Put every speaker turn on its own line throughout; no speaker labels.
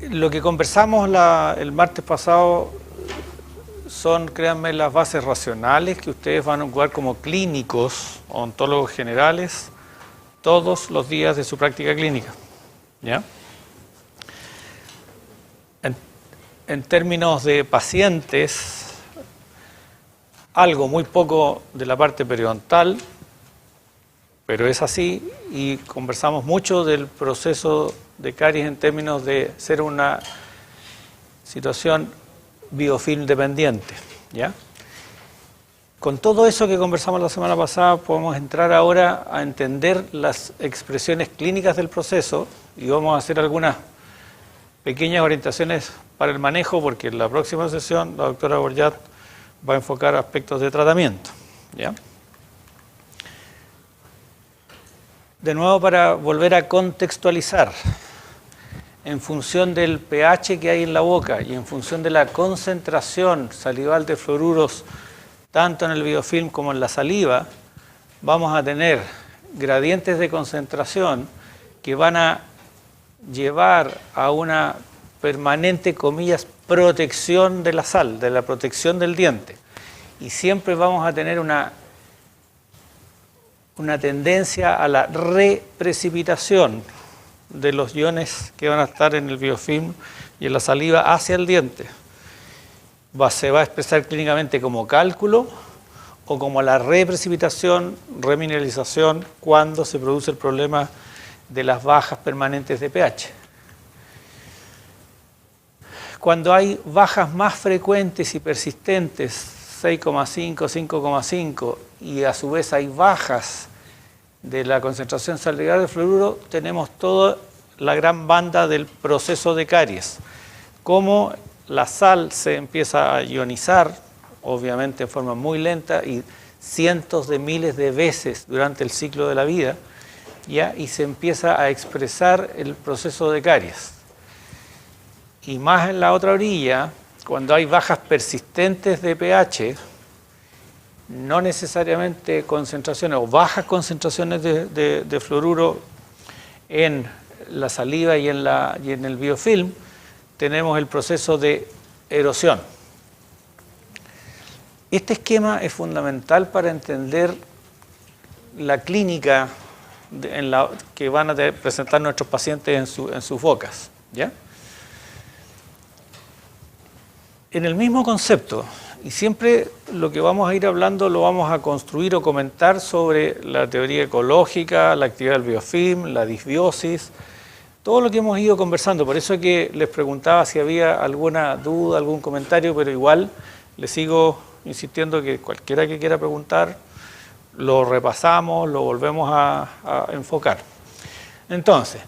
Lo que conversamos el martes pasado son, créanme, las bases racionales que ustedes van a ocupar como clínicos, odontólogos generales, todos los días de su práctica clínica. ¿Ya? En términos de pacientes, algo muy poco de la parte periodontal, pero es así, y conversamos mucho del proceso de caries en términos de ser una situación biofilm dependiente. ¿Ya? Con todo eso que conversamos la semana pasada, podemos entrar ahora a entender las expresiones clínicas del proceso y vamos a hacer algunas pequeñas orientaciones para el manejo, porque en la próxima sesión la doctora Borjat va a enfocar aspectos de tratamiento. ¿Ya? De nuevo, para volver a contextualizar, en función del pH que hay en la boca y en función de la concentración salival de fluoruros, tanto en el biofilm como en la saliva, vamos a tener gradientes de concentración que van a llevar a una permanente, comillas, protección de la sal, de la protección del diente. Y siempre vamos a tener una tendencia a la reprecipitación de los iones que van a estar en el biofilm y en la saliva hacia el diente. Se va a expresar clínicamente como cálculo o como la reprecipitación, remineralización, cuando se produce el problema de las bajas permanentes de pH. Cuando hay bajas más frecuentes y persistentes, 6,5, 5,5, y a su vez hay bajas de la concentración salivar de fluoruro, tenemos toda la gran banda del proceso de caries. Como la sal se empieza a ionizar, obviamente en forma muy lenta y cientos de miles de veces durante el ciclo de la vida, ¿ya? Y se empieza a expresar el proceso de caries. Y más en la otra orilla, cuando hay bajas persistentes de pH, no necesariamente concentraciones o bajas concentraciones de fluoruro en la saliva y en el biofilm, tenemos el proceso de erosión. Este esquema es fundamental para entender la clínica que van a presentar nuestros pacientes en sus bocas. ¿Ya? En el mismo concepto, y siempre lo que vamos a ir hablando lo vamos a construir o comentar sobre la teoría ecológica, la actividad del biofilm, la disbiosis, todo lo que hemos ido conversando. Por eso es que les preguntaba si había alguna duda, algún comentario, pero igual les sigo insistiendo que cualquiera que quiera preguntar, lo repasamos, lo volvemos a enfocar. Entonces,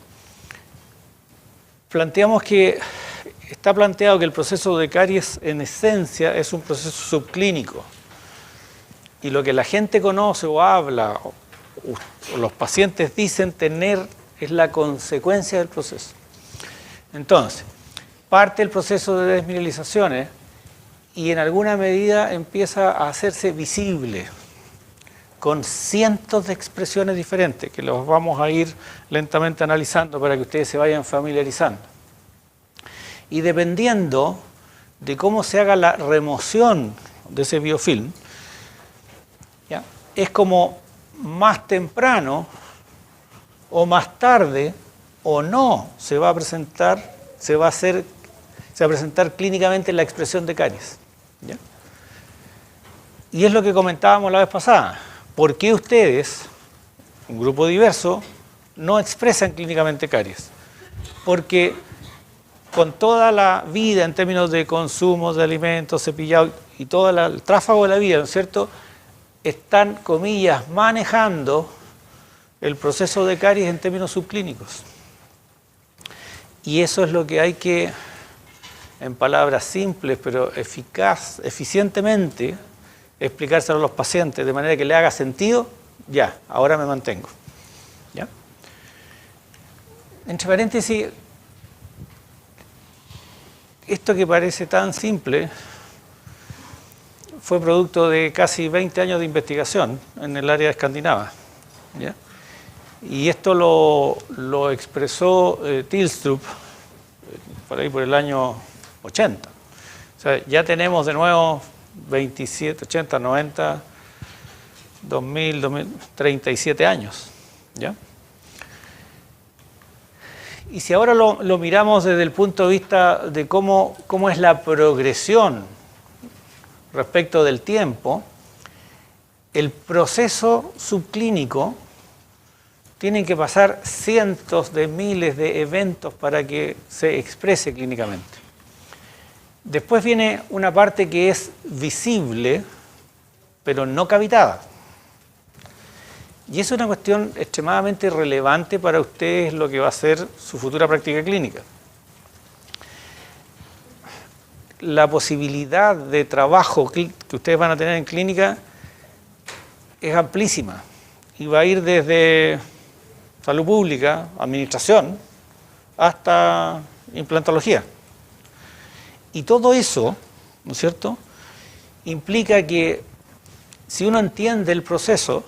está planteado que el proceso de caries en esencia es un proceso subclínico. Y lo que la gente conoce o habla, o los pacientes dicen tener, es la consecuencia del proceso. Entonces, parte el proceso de desmineralizaciones y en alguna medida empieza a hacerse visible con cientos de expresiones diferentes que los vamos a ir lentamente analizando para que ustedes se vayan familiarizando. Y dependiendo de cómo se haga la remoción de ese biofilm, ¿ya? Es como más temprano o más tarde o no se va a presentar clínicamente la expresión de caries. ¿Ya? Y es lo que comentábamos la vez pasada. ¿Por qué ustedes, un grupo diverso, no expresan clínicamente caries? Porque con toda la vida en términos de consumo de alimentos, cepillado y todo el tráfago de la vida, ¿no es cierto?, están, comillas, manejando el proceso de caries en términos subclínicos. Y eso es lo que hay que, en palabras simples, pero eficientemente, explicárselo a los pacientes de manera que le haga sentido. Ya, ahora me mantengo. ¿Ya? Entre paréntesis, esto que parece tan simple fue producto de casi 20 años de investigación en el área escandinava. ¿Ya? Y esto lo expresó Tilstrup por ahí por el año 80. O sea, ya tenemos de nuevo 27, 80, 90, 2000, 37 años, ¿ya? Y si ahora lo miramos desde el punto de vista de cómo es la progresión respecto del tiempo, el proceso subclínico tiene que pasar cientos de miles de eventos para que se exprese clínicamente. Después viene una parte que es visible, pero no cavitada. Y es una cuestión extremadamente relevante para ustedes lo que va a ser su futura práctica clínica. La posibilidad de trabajo que ustedes van a tener en clínica es amplísima y va a ir desde salud pública, administración, hasta implantología. Y todo eso, ¿no es cierto?, implica que si uno entiende el proceso,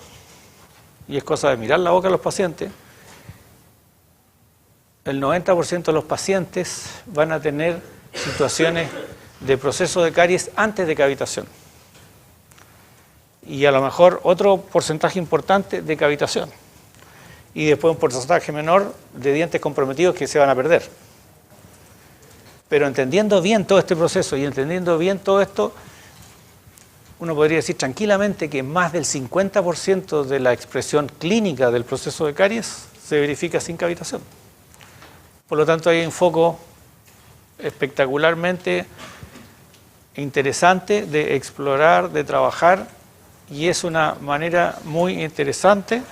y es cosa de mirar la boca a los pacientes, el 90% de los pacientes van a tener situaciones de proceso de caries antes de cavitación. Y a lo mejor otro porcentaje importante de cavitación. Y después un porcentaje menor de dientes comprometidos que se van a perder. Pero entendiendo bien todo este proceso y entendiendo bien todo esto, uno podría decir tranquilamente que más del 50% de la expresión clínica del proceso de caries se verifica sin cavitación. Por lo tanto, hay un foco espectacularmente interesante de explorar, de trabajar, y es una manera muy interesante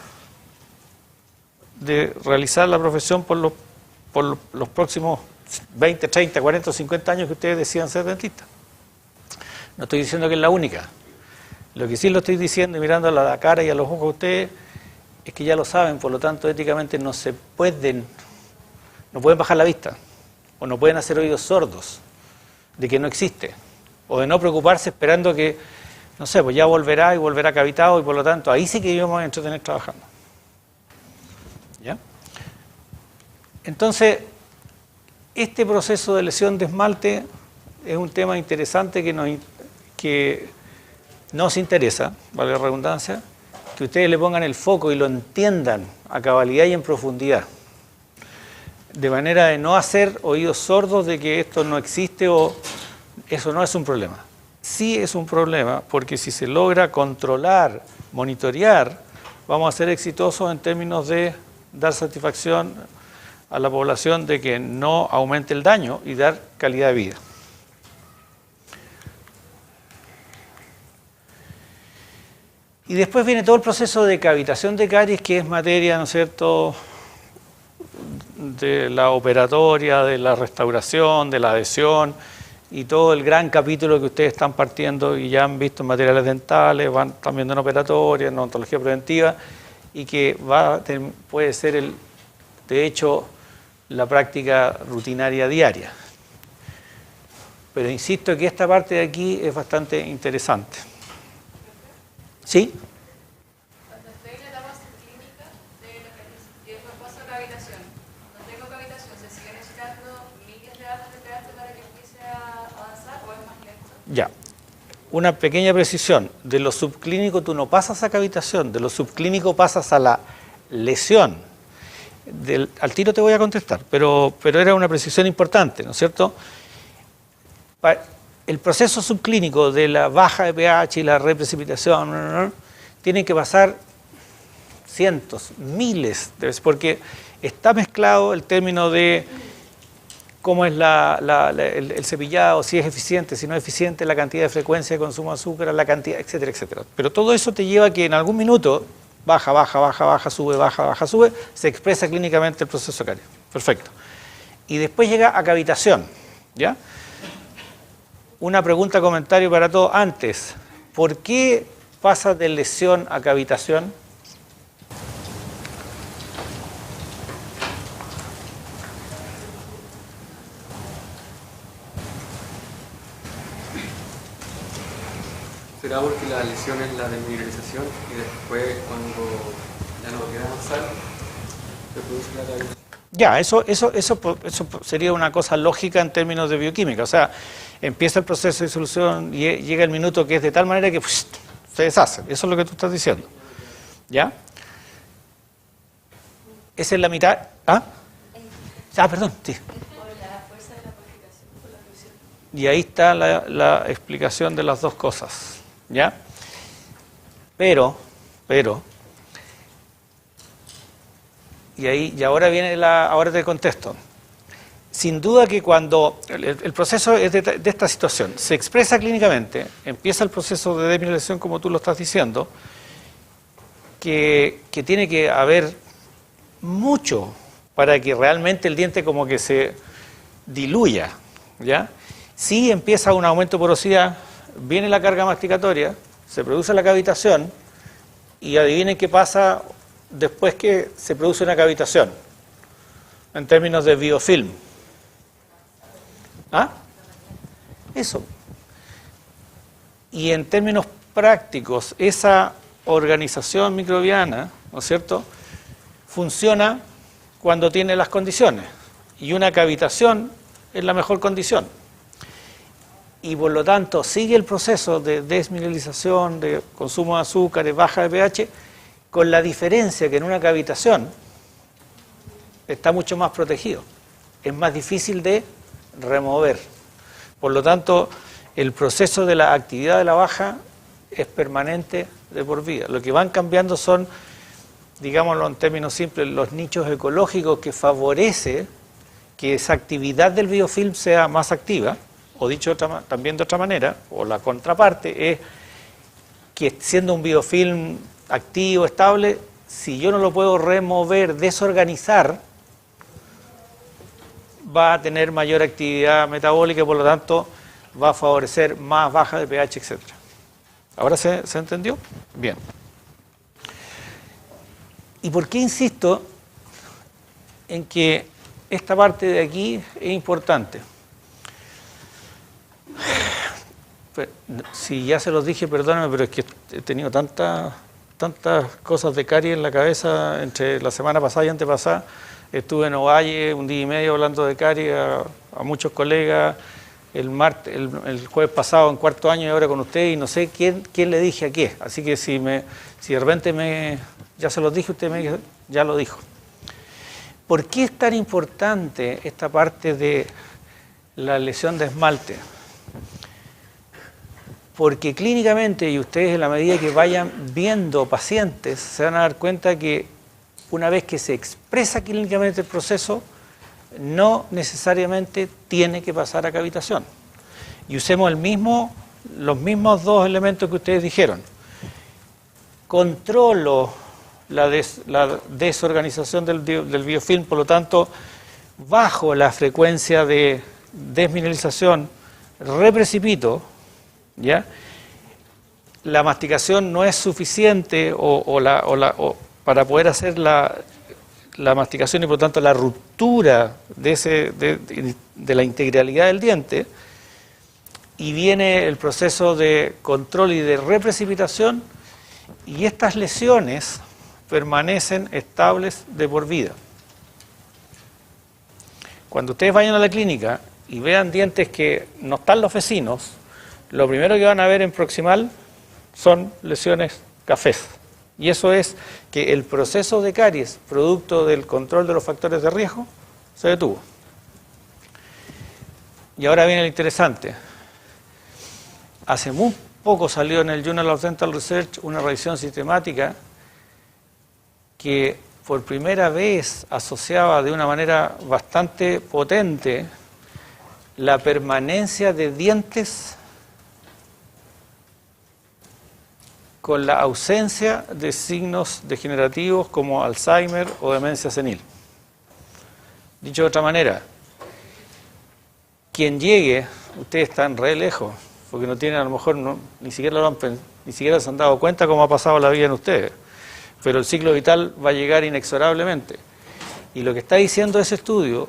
de realizar la profesión por los próximos 20, 30, 40 o 50 años que ustedes decidan ser dentistas. No estoy diciendo que es la única. Lo que sí lo estoy diciendo y mirando a la cara y a los ojos a ustedes es que ya lo saben, por lo tanto éticamente no pueden bajar la vista o no pueden hacer oídos sordos de que no existe o de no preocuparse esperando que, no sé, pues ya volverá y volverá cavitado y por lo tanto ahí sí que yo me voy a entretener trabajando. ¿Ya? Entonces, este proceso de lesión de esmalte es un tema interesante que nos interesa, vale la redundancia, que ustedes le pongan el foco y lo entiendan a cabalidad y en profundidad, de manera de no hacer oídos sordos de que esto no existe o eso no es un problema. Sí es un problema porque si se logra controlar, monitorear, vamos a ser exitosos en términos de dar satisfacción a la población de que no aumente el daño y dar calidad de vida. Y después viene todo el proceso de cavitación de caries, que es materia, ¿no es cierto?, de la operatoria, de la restauración, de la adhesión, y todo el gran capítulo que ustedes están partiendo y ya han visto en materiales dentales, van también en operatoria, en odontología preventiva, y que puede ser, de hecho, la práctica rutinaria diaria. Pero insisto que esta parte de aquí es bastante interesante. ¿Sí?
Cuando estoy en la etapa subclínica de la caries y después paso a cavitación, no tengo cavitación, ¿se sigue necesitando miles de datos de pedazo para que empiece a avanzar o es más lento?
Ya. Una pequeña precisión. De lo subclínico tú no pasas a cavitación, de lo subclínico pasas a la lesión. Al tiro te voy a contestar, pero era una precisión importante, ¿no es cierto? El proceso subclínico de la baja de pH y la reprecipitación tiene que pasar cientos, miles de veces, porque está mezclado el término de cómo es el cepillado, si es eficiente, si no es eficiente, la cantidad de frecuencia de consumo de azúcar, la cantidad, etcétera, etcétera. Pero todo eso te lleva a que en algún minuto baja, sube, baja, sube, se expresa clínicamente el proceso caries. Perfecto. Y después llega a cavitación, ¿ya? Una pregunta, comentario para todos. Antes, ¿por qué pasa de lesión a cavitación?
Será porque la lesión es la desmineralización y después cuando ya no quiere avanzar se produce la cavitación.
Ya, eso sería una cosa lógica en términos de bioquímica. O sea, empieza el proceso de disolución y llega el minuto que es de tal manera que se deshace. Eso es lo que tú estás diciendo. ¿Ya? Esa es la mitad. ¿Ah? Perdón, sí. Y ahí está la explicación de las dos cosas. ¿Ya? Pero, y ahora viene ahora te contesto. Sin duda que cuando el proceso es de esta situación, se expresa clínicamente, empieza el proceso de desmineralización como tú lo estás diciendo, que tiene que haber mucho para que realmente el diente como que se diluya, ¿ya? Si empieza un aumento de porosidad, viene la carga masticatoria, se produce la cavitación y adivinen qué pasa después que se produce una cavitación en términos de biofilm. ¿Ah? Eso. Y en términos prácticos, esa organización microbiana, ¿no es cierto?, funciona cuando tiene las condiciones. Y una cavitación es la mejor condición. Y por lo tanto sigue el proceso de desmineralización, de consumo de azúcares, baja de pH, con la diferencia que en una cavitación está mucho más protegido. Es más difícil de remover. Por lo tanto, el proceso de la actividad de la baja es permanente de por vida. Lo que van cambiando son, digámoslo en términos simples, los nichos ecológicos que favorece que esa actividad del biofilm sea más activa, o dicho también de otra manera, o la contraparte es que siendo un biofilm activo, estable, si yo no lo puedo remover, desorganizar, va a tener mayor actividad metabólica y por lo tanto va a favorecer más baja de pH, etc. ¿Ahora se entendió? Bien. ¿Y por qué insisto en que esta parte de aquí es importante? Si ya se los dije, perdóname, pero es que he tenido tantas cosas de caries en la cabeza entre la semana pasada y antepasada. Estuve en Ovalle un día y medio hablando de caries a muchos colegas, el jueves pasado en cuarto año y ahora con usted, y no sé quién le dije a qué. Así que si de repente ya se los dije, usted ya lo dijo. ¿Por qué es tan importante esta parte de la lesión de esmalte? Porque clínicamente, y ustedes en la medida que vayan viendo pacientes, se van a dar cuenta que una vez que se expresa clínicamente el proceso, no necesariamente tiene que pasar a cavitación. Y usemos los mismos dos elementos que ustedes dijeron. Controlo la desorganización del biofilm, por lo tanto, bajo la frecuencia de desmineralización, reprecipito, ¿ya? La masticación no es suficiente para poder hacer la masticación y por tanto la ruptura de la integralidad del diente, y viene el proceso de control y de reprecipitación, y estas lesiones permanecen estables de por vida. Cuando ustedes vayan a la clínica y vean dientes que no están los vecinos, lo primero que van a ver en proximal son lesiones cafés. Y eso es que el proceso de caries, producto del control de los factores de riesgo, se detuvo. Y ahora viene lo interesante. Hace muy poco salió en el Journal of Dental Research una revisión sistemática que por primera vez asociaba de una manera bastante potente la permanencia de dientes con la ausencia de signos degenerativos como Alzheimer o demencia senil. Dicho de otra manera, quien llegue, ustedes están re lejos, porque no tienen, a lo mejor ni siquiera se han dado cuenta cómo ha pasado la vida en ustedes, pero el ciclo vital va a llegar inexorablemente. Y lo que está diciendo ese estudio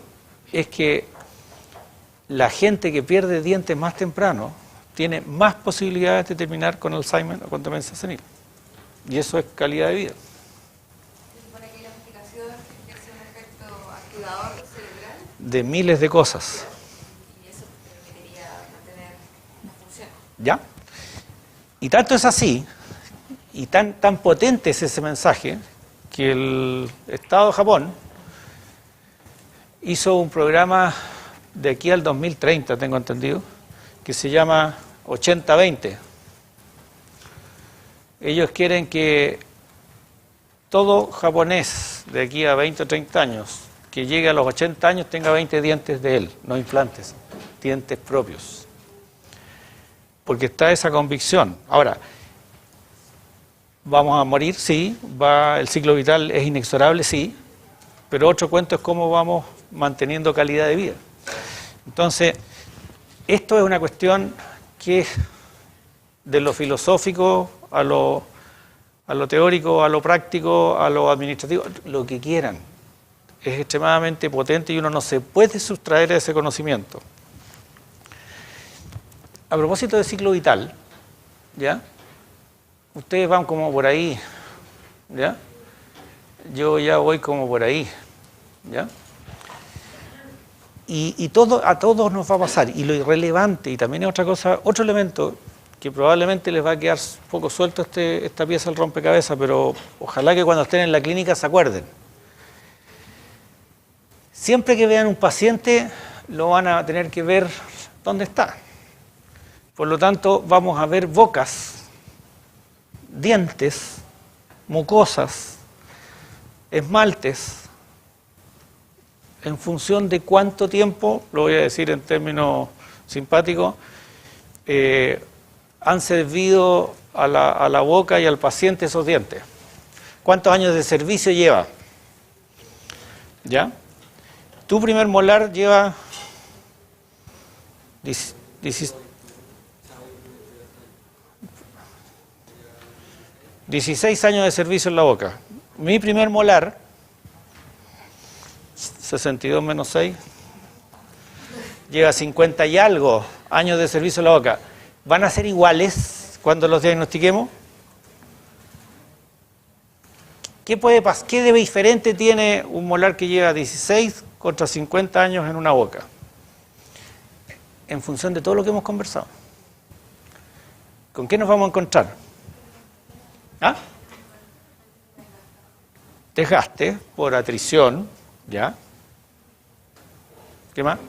es que la gente que pierde dientes más temprano tiene más posibilidades de terminar con Alzheimer o con demencia senil. Y eso es calidad de vida.
Se supone que la masticación es un efecto activador
de miles de cosas.
Y eso permitiría mantener una función.
¿Ya? Y tanto es así, y tan potente es ese mensaje, que el Estado de Japón hizo un programa de aquí al 2030, tengo entendido, que se llama 80-20. Ellos quieren que todo japonés de aquí a 20 o 30 años, que llegue a los 80 años, tenga 20 dientes de él, no implantes, dientes propios. Porque está esa convicción. Ahora, ¿vamos a morir? Sí. ¿El ciclo vital es inexorable? Sí. Pero otro cuento es cómo vamos manteniendo calidad de vida. Entonces, esto es una cuestión que es de lo filosófico a lo teórico, a lo práctico, a lo administrativo, lo que quieran. Es extremadamente potente y uno no se puede sustraer de ese conocimiento. A propósito de ciclo vital, ¿ya? Ustedes van como por ahí, ¿ya? Yo ya voy como por ahí, ¿ya? Y a todos nos va a pasar. Y lo irrelevante, y también es otra cosa, otro elemento que probablemente les va a quedar un poco suelto esta pieza del rompecabezas, pero ojalá que cuando estén en la clínica se acuerden. Siempre que vean un paciente, lo van a tener que ver dónde está. Por lo tanto, vamos a ver bocas, dientes, mucosas, esmaltes, en función de cuánto tiempo, lo voy a decir en términos simpáticos, han servido a la boca y al paciente esos dientes. ¿Cuántos años de servicio lleva? ¿Ya? Tu primer molar lleva 16 años de servicio en la boca. Mi primer molar, 62 menos 6, lleva 50 y algo años de servicio en la boca. ¿Van a ser iguales cuando los diagnostiquemos? ¿Qué de diferente tiene un molar que lleva 16 contra 50 años en una boca? En función de todo lo que hemos conversado. ¿Con qué nos vamos a encontrar? ¿Ah? Desgaste por atrición, ¿ya? ¿Qué más?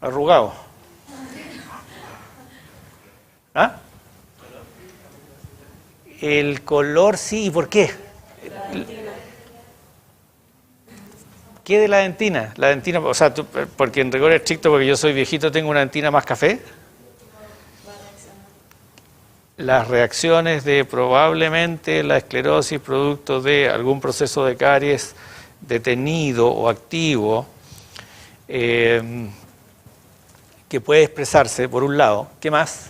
Arrugado. ¿Ah? El color sí, ¿y por qué? ¿Qué de la dentina? La dentina, o sea, porque en rigor estricto, porque yo soy viejito, tengo una dentina más café. Las reacciones de probablemente la esclerosis producto de algún proceso de caries detenido o activo que puede expresarse por un lado. ¿Qué más?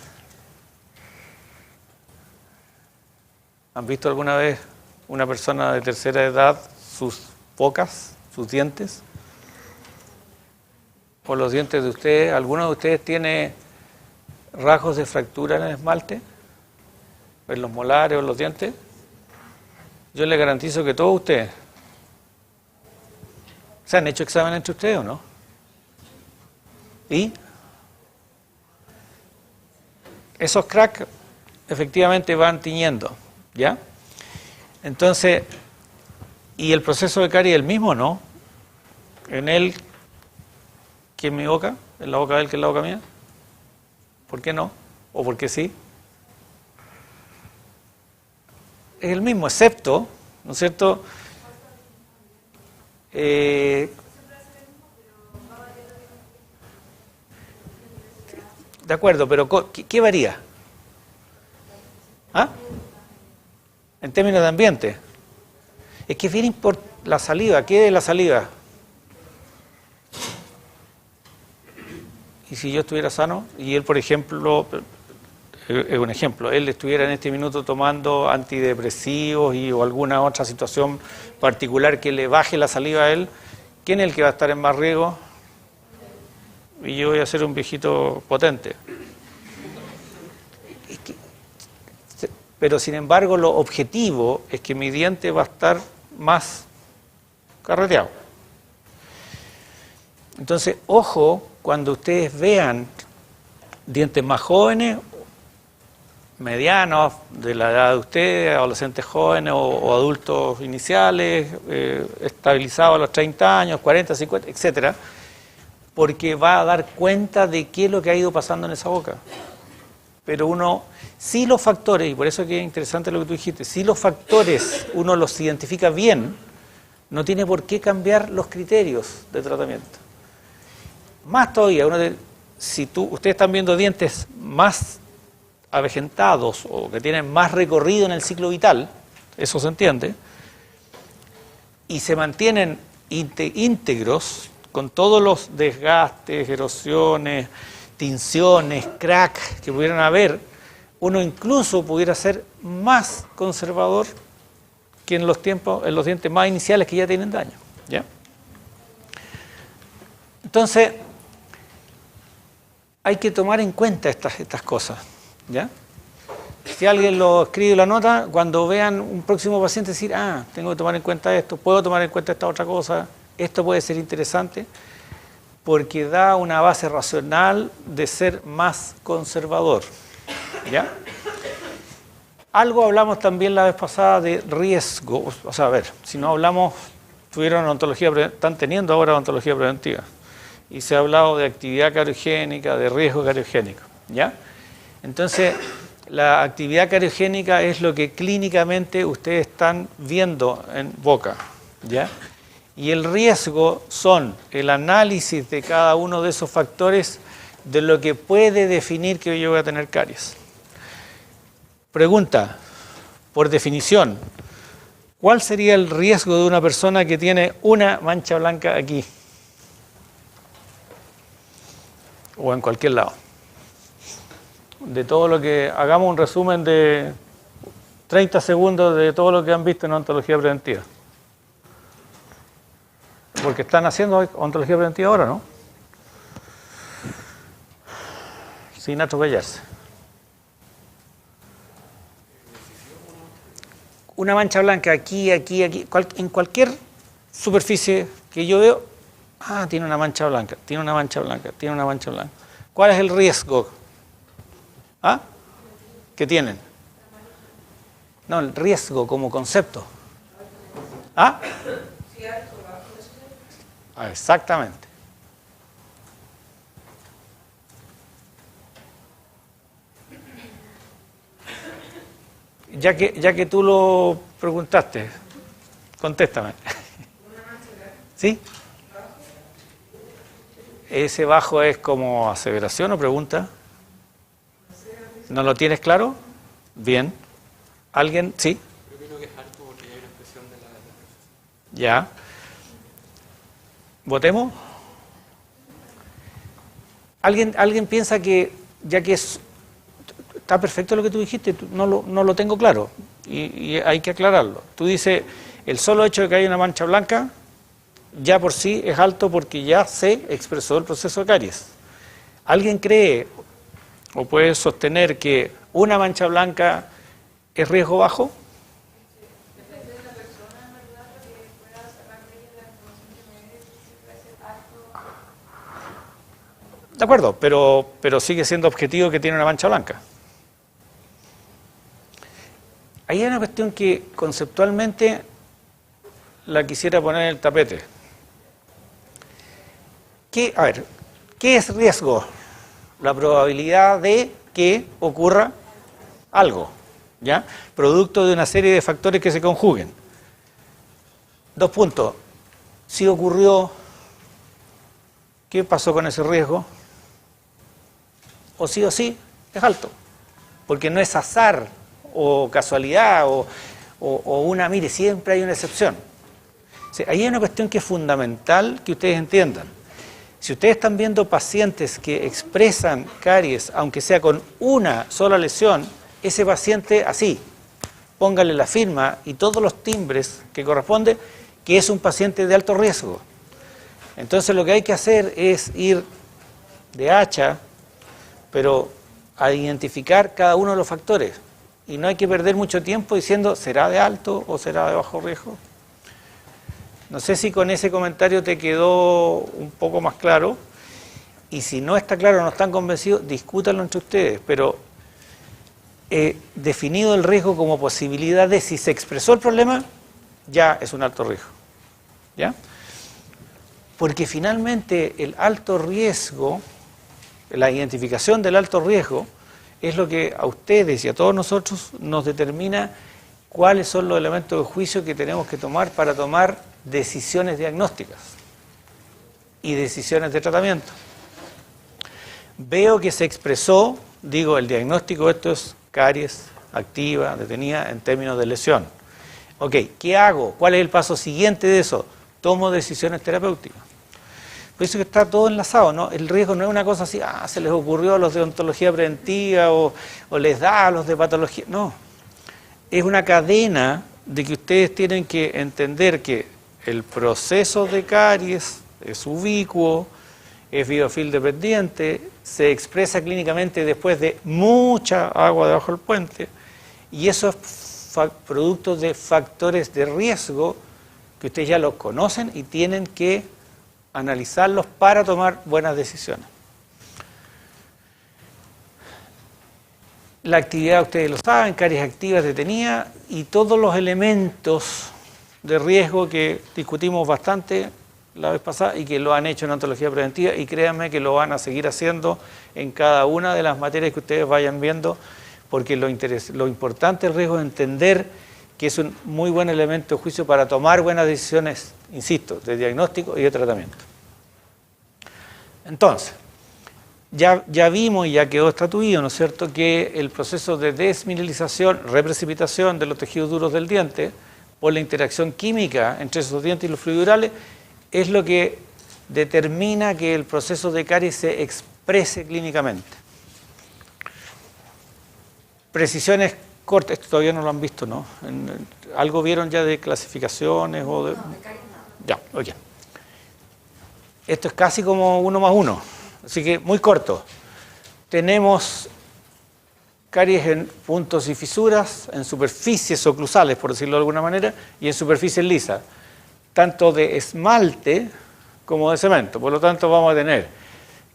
¿Han visto alguna vez una persona de tercera edad sus bocas, sus dientes? ¿O los dientes de ustedes? ¿Alguno de ustedes tiene rasgos de fractura en el esmalte? ¿En los molares o en los dientes? Yo les garantizo que todos ustedes. ¿Se han hecho examen entre ustedes o no? ¿Y? Esos cracks efectivamente van tiñendo, ¿ya? Entonces, ¿y el proceso de caries es el mismo, no? ¿En él que en mi boca? ¿En la boca de él que en la boca mía? ¿Por qué no? ¿O por qué sí? Es el mismo, excepto, ¿no es cierto? De acuerdo, pero ¿qué varía? ¿Ah? En términos de ambiente. Es que viene por la saliva, ¿qué de la saliva? Y si yo estuviera sano, y él, por ejemplo, es un ejemplo, él estuviera en este minuto tomando antidepresivos o alguna otra situación particular que le baje la saliva a él, ¿quién es el que va a estar en más riesgo? Y yo voy a ser un viejito potente. Pero sin embargo lo objetivo es que mi diente va a estar más carreteado. Entonces, ojo cuando ustedes vean dientes más jóvenes, medianos, de la edad de ustedes, adolescentes jóvenes o adultos iniciales, estabilizados a los 30 años, 40, 50, etcétera, porque va a dar cuenta de qué es lo que ha ido pasando en esa boca. Pero uno, si los factores, y por eso que es interesante lo que tú dijiste, si los factores uno los identifica bien, no tiene por qué cambiar los criterios de tratamiento. Más todavía, si ustedes están viendo dientes más avejentados o que tienen más recorrido en el ciclo vital, eso se entiende, y se mantienen íntegros con todos los desgastes, erosiones, tinciones, crack que pudieran haber, uno incluso pudiera ser más conservador que en los dientes más iniciales que ya tienen daño, ¿ya? Entonces, hay que tomar en cuenta estas cosas, ¿ya? Si alguien lo escribe la nota, cuando vean un próximo paciente decir, tengo que tomar en cuenta esto, puedo tomar en cuenta esta otra cosa, esto puede ser interesante, porque da una base racional de ser más conservador, ¿ya? Algo hablamos también la vez pasada de riesgo, o sea, a ver, si no hablamos, están teniendo ahora odontología preventiva, y se ha hablado de actividad cariogénica, de riesgo cariogénico, ¿ya? Entonces, la actividad cariogénica es lo que clínicamente ustedes están viendo en boca, ¿ya? Y el riesgo son el análisis de cada uno de esos factores de lo que puede definir que yo voy a tener caries. Pregunta, por definición, ¿cuál sería el riesgo de una persona que tiene una mancha blanca aquí? O en cualquier lado. De todo lo que, hagamos un resumen de 30 segundos de todo lo que han visto en odontología preventiva. Porque están haciendo odontología preventiva ahora, ¿no? Sin atropellarse. Una mancha blanca aquí, aquí, aquí, en cualquier superficie que yo veo, tiene una mancha blanca, tiene una mancha blanca, tiene una mancha blanca. ¿Cuál es el riesgo? ¿Qué tienen? No, el riesgo como concepto. Exactamente. Ya que tú lo preguntaste, contéstame. ¿Sí? ¿Ese bajo es como aseveración o pregunta? ¿No lo tienes claro? Bien. ¿Alguien? ¿Sí?
Yo creo que es alto porque hay una expresión de la...
Ya. ¿Votemos? ¿Alguien piensa que, ya que está perfecto lo que tú dijiste, no lo tengo claro y hay que aclararlo? Tú dices, el solo hecho de que haya una mancha blanca ya por sí es alto porque ya se expresó el proceso de caries. ¿Alguien cree o puede sostener que una mancha blanca es riesgo bajo?
Depende de la persona, en verdad, que pueda cerrar bien la información que me des, si puede ser alto.
De acuerdo, pero sigue siendo objetivo que tiene una mancha blanca. Ahí hay una cuestión que conceptualmente la quisiera poner en el tapete. ¿Qué es riesgo? La probabilidad de que ocurra algo, ¿ya? Producto de una serie de factores que se conjuguen. 2 puntos. Si ocurrió, ¿qué pasó con ese riesgo? O sí, es alto. Porque no es azar o casualidad o mire, siempre hay una excepción. O sea, ahí hay una cuestión que es fundamental que ustedes entiendan. Si ustedes están viendo pacientes que expresan caries, aunque sea con una sola lesión, ese paciente así, póngale la firma y todos los timbres que corresponde, que es un paciente de alto riesgo. Entonces lo que hay que hacer es ir de hacha, pero a identificar cada uno de los factores. Y no hay que perder mucho tiempo diciendo, ¿será de alto o será de bajo riesgo? No sé si con ese comentario te quedó un poco más claro, y si no está claro, no están convencidos, discútanlo entre ustedes, pero definido el riesgo como posibilidad de, si se expresó el problema, ya es un alto riesgo, ¿ya? Porque finalmente el alto riesgo, la identificación del alto riesgo, es lo que a ustedes y a todos nosotros nos determina cuáles son los elementos de juicio que tenemos que tomar para tomar decisiones diagnósticas y decisiones de tratamiento. Veo que se expresó, digo, el diagnóstico, esto es caries activa, detenida en términos de lesión. Ok, ¿qué hago? ¿Cuál es el paso siguiente de eso? Tomo decisiones terapéuticas. Por eso que está todo enlazado, ¿no? El riesgo no es una cosa así, se les ocurrió a los de ontología preventiva o les da a los de patología. No, es una cadena de que ustedes tienen que entender que el proceso de caries es ubicuo, es biofil dependiente, se expresa clínicamente después de mucha agua debajo del puente, y eso es producto de factores de riesgo que ustedes ya los conocen y tienen que analizarlos para tomar buenas decisiones. La actividad, ustedes lo saben, caries activas detenidas y todos los elementos de riesgo que discutimos bastante la vez pasada y que lo han hecho en ontología preventiva, y créanme que lo van a seguir haciendo en cada una de las materias que ustedes vayan viendo, porque lo importante del riesgo es entender que es un muy buen elemento de juicio para tomar buenas decisiones, insisto, de diagnóstico y de tratamiento. Entonces, ya vimos y ya quedó estatuido, ¿no es cierto?, que el proceso de desmineralización, reprecipitación de los tejidos duros del diente por la interacción química entre esos dientes y los fluidurales es lo que determina que el proceso de caries se exprese clínicamente. Precisiones cortas, esto todavía no lo han visto, ¿no? ¿Algo vieron ya de clasificaciones o de...? No, de caries no. Ya, ok. Esto es casi como 1 más 1, así que muy corto. Tenemos caries en puntos y fisuras, en superficies oclusales, por decirlo de alguna manera, y en superficies lisas, tanto de esmalte como de cemento. Por lo tanto, vamos a tener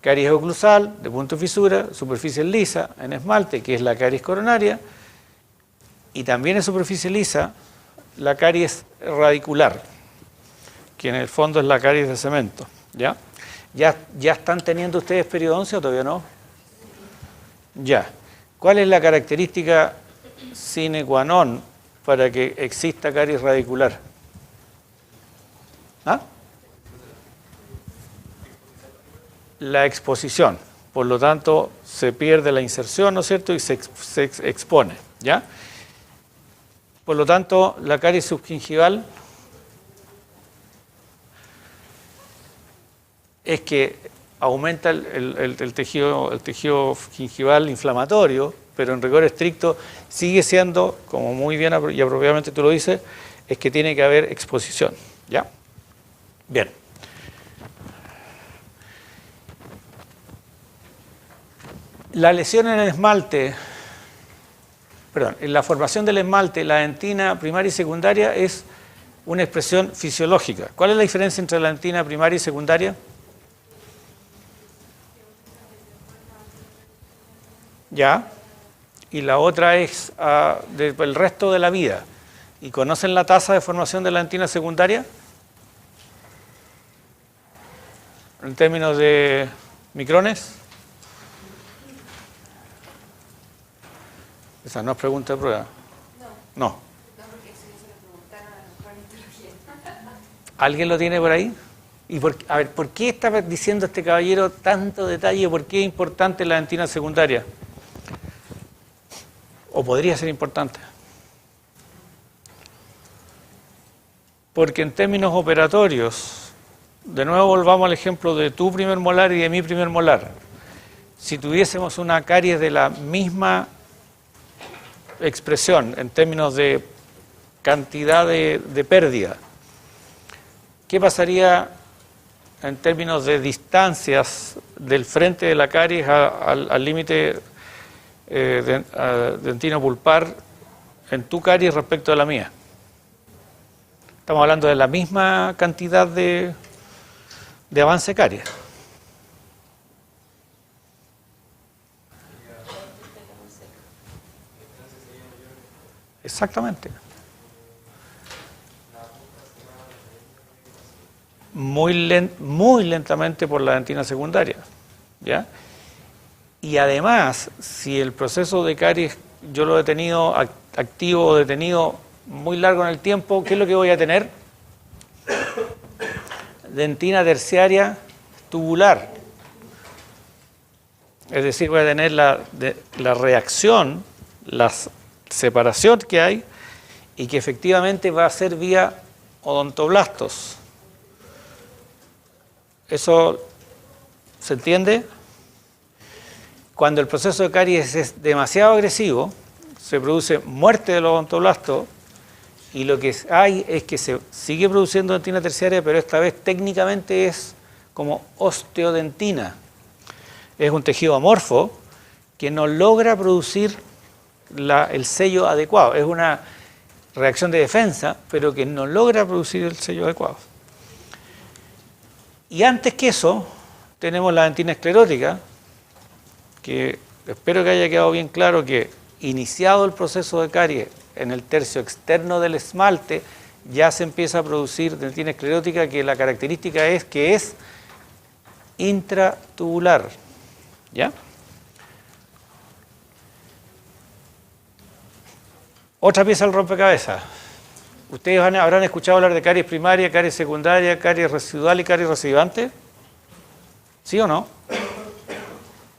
caries oclusal, de punto y fisura, superficie lisa, en esmalte, que es la caries coronaria, y también en superficie lisa, la caries radicular, que en el fondo es la caries de cemento. ¿Ya? ¿Ya están teniendo ustedes periodoncia o todavía no? Ya. ¿Cuál es la característica sine qua non para que exista caries radicular? ¿Ah? La exposición. Por lo tanto, se pierde la inserción, ¿no es cierto? Y se expone. ¿Ya? Por lo tanto, la caries subgingival es que aumenta el tejido gingival inflamatorio, pero en rigor estricto sigue siendo, como muy bien y apropiadamente tú lo dices, es que tiene que haber exposición. ¿Ya? Bien. La lesión en el esmalte, perdón, en la formación del esmalte, la dentina primaria y secundaria es una expresión fisiológica. ¿Cuál es la diferencia entre la dentina primaria y secundaria? ¿Ya? Y la otra es el resto de la vida. ¿Y conocen la tasa de formación de la dentina secundaria? En términos de micrones. Esa no es pregunta de prueba. No. No, porque eso se lo preguntaron a la ornitología. ¿Alguien lo tiene por ahí? Y a ver, ¿por qué está diciendo este caballero tanto detalle? ¿Por qué es importante la dentina secundaria? ¿O podría ser importante? Porque en términos operatorios, de nuevo volvamos al ejemplo de tu primer molar y de mi primer molar. Si tuviésemos una caries de la misma expresión en términos de cantidad de pérdida, ¿qué pasaría en términos de distancias del frente de la caries al límite dentino pulpar en tu caries respecto a la mía? Estamos hablando de la misma cantidad de avance de caries. Exactamente. Muy lentamente por la dentina secundaria, ¿ya? Y además, si el proceso de caries yo lo he tenido activo o detenido muy largo en el tiempo, ¿qué es lo que voy a tener? Dentina terciaria tubular. Es decir, voy a tener la reacción, la separación que hay y que efectivamente va a ser vía odontoblastos. ¿Eso se entiende? Cuando el proceso de caries es demasiado agresivo, se produce muerte de los odontoblastos y lo que hay es que se sigue produciendo dentina terciaria, pero esta vez técnicamente es como osteodentina. Es un tejido amorfo que no logra producir el sello adecuado. Es una reacción de defensa, pero que no logra producir el sello adecuado. Y antes que eso, tenemos la dentina esclerótica, que espero que haya quedado bien claro que iniciado el proceso de caries en el tercio externo del esmalte, ya se empieza a producir dentina esclerótica, que la característica es que es intratubular. ¿Ya? Otra pieza del rompecabezas. ¿Ustedes habrán escuchado hablar de caries primaria, caries secundaria, caries residual y caries recidivante? ¿Sí o no?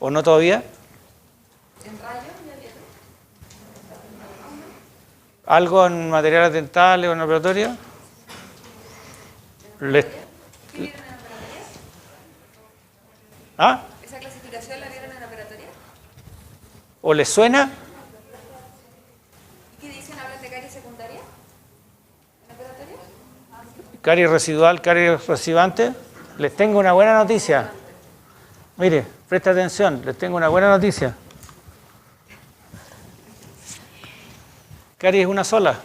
¿O no todavía?
¿En rayos ya vieron?
¿Algo en materiales dentales o en operatoria?
¿Qué vieron en operatoria?
¿Ah?
¿Esa clasificación la vieron en operatoria?
¿O les suena?
¿Y qué dicen? ¿Hablan de caries secundaria? ¿En operatoria?
Caries residual, caries recidivante. Les tengo una buena noticia. Mire, presta atención, les tengo una buena noticia. Caries es una sola.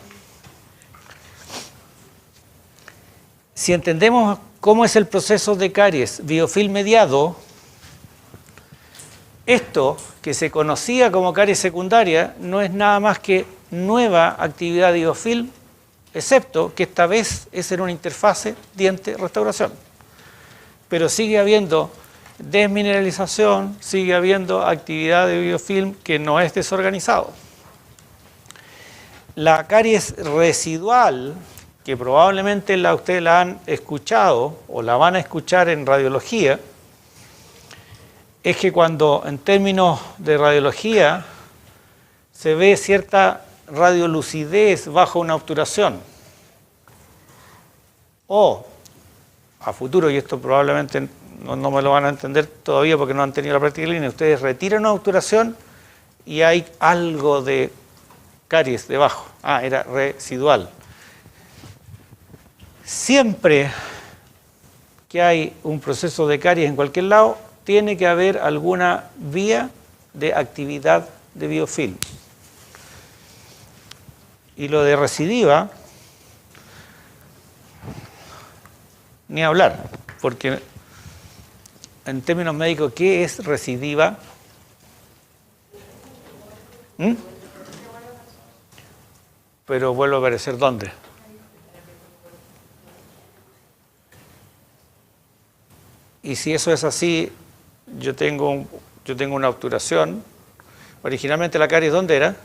Si entendemos cómo es el proceso de caries biofilm mediado, esto que se conocía como caries secundaria no es nada más que nueva actividad de biofilm, excepto que esta vez es en una interfase diente-restauración. Pero sigue habiendo desmineralización, sigue habiendo actividad de biofilm que no es desorganizado. La caries residual, que probablemente ustedes la han escuchado o la van a escuchar en radiología, es que cuando en términos de radiología se ve cierta radiolucidez bajo una obturación, o a futuro, y esto probablemente no me lo van a entender todavía porque no han tenido la práctica clínica, ustedes retiran una obturación y hay algo de caries debajo. Ah, era residual. Siempre que hay un proceso de caries en cualquier lado, tiene que haber alguna vía de actividad de biofilm. Y lo de recidiva, ni hablar, porque en términos médicos, ¿qué es recidiva? Pero vuelve a aparecer ¿dónde? Y si eso es así, yo tengo una obturación. Originalmente la caries, ¿dónde era?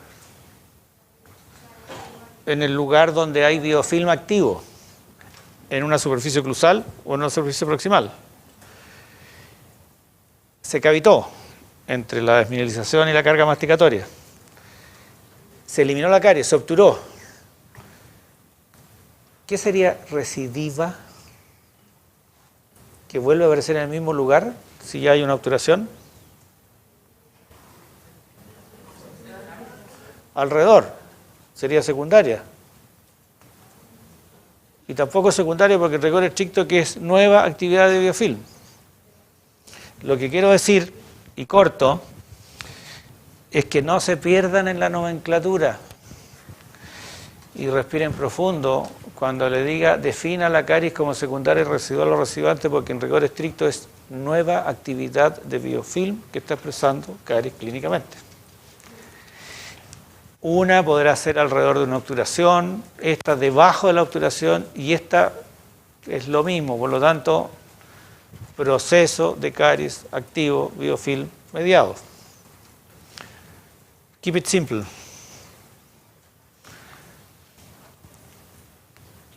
En el lugar donde hay biofilm activo, en una superficie oclusal o en una superficie proximal. Se cavitó entre la desmineralización y la carga masticatoria. Se eliminó la caries, se obturó. ¿Qué sería recidiva? ¿Que vuelve a aparecer en el mismo lugar si ya hay una obturación? Alrededor. Sería secundaria. Y tampoco secundaria porque el rigor estricto que es nueva actividad de biofilm. Lo que quiero decir, y corto, es que no se pierdan en la nomenclatura y respiren profundo, cuando le diga defina la caries como secundaria residual o residuante, porque en rigor estricto es nueva actividad de biofilm que está expresando caries clínicamente. Una podrá ser alrededor de una obturación, esta debajo de la obturación y esta es lo mismo, por lo tanto, proceso de caries activo, biofilm mediado. Keep it simple.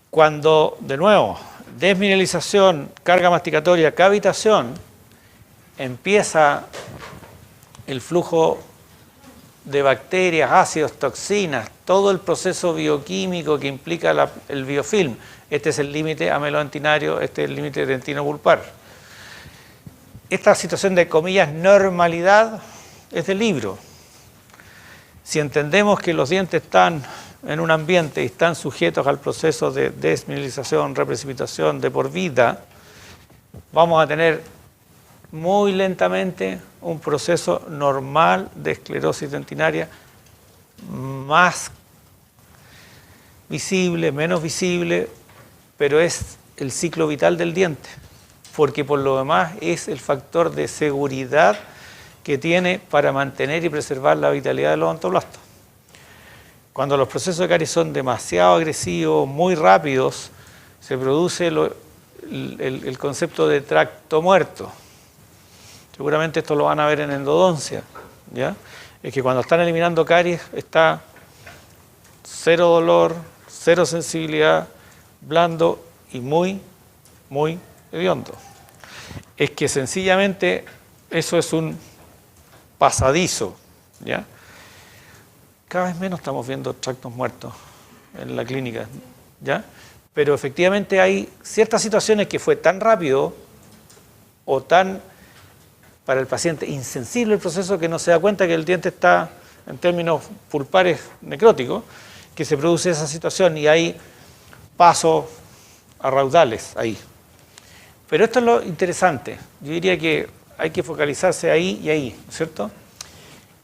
Cuando, de nuevo, desmineralización, carga masticatoria, cavitación, empieza el flujo de bacterias, ácidos, toxinas, todo el proceso bioquímico que implica el biofilm. Este es el límite amelodentina, este es el límite dentino-pulpar. Esta situación de, comillas, normalidad es del libro. Si entendemos que los dientes están en un ambiente y están sujetos al proceso de desmineralización, reprecipitación de por vida, vamos a tener muy lentamente un proceso normal de esclerosis dentinaria, más visible, menos visible, pero es el ciclo vital del diente, porque por lo demás es el factor de seguridad que tiene para mantener y preservar la vitalidad de los odontoblastos. Cuando los procesos de caries son demasiado agresivos, muy rápidos, se produce el concepto de tracto muerto. Seguramente esto lo van a ver en endodoncia, ¿ya? Es que cuando están eliminando caries está cero dolor, cero sensibilidad, blando y muy, muy hediondo. Es que sencillamente eso es un pasadizo, ¿ya? Cada vez menos estamos viendo tractos muertos en la clínica, ¿ya? Pero efectivamente hay ciertas situaciones que fue tan rápido o tan para el paciente insensible el proceso que no se da cuenta que el diente está en términos pulpares necróticos, que se produce esa situación y hay pasos a raudales ahí. Pero esto es lo interesante, yo diría que hay que focalizarse ahí y ahí, ¿no es cierto?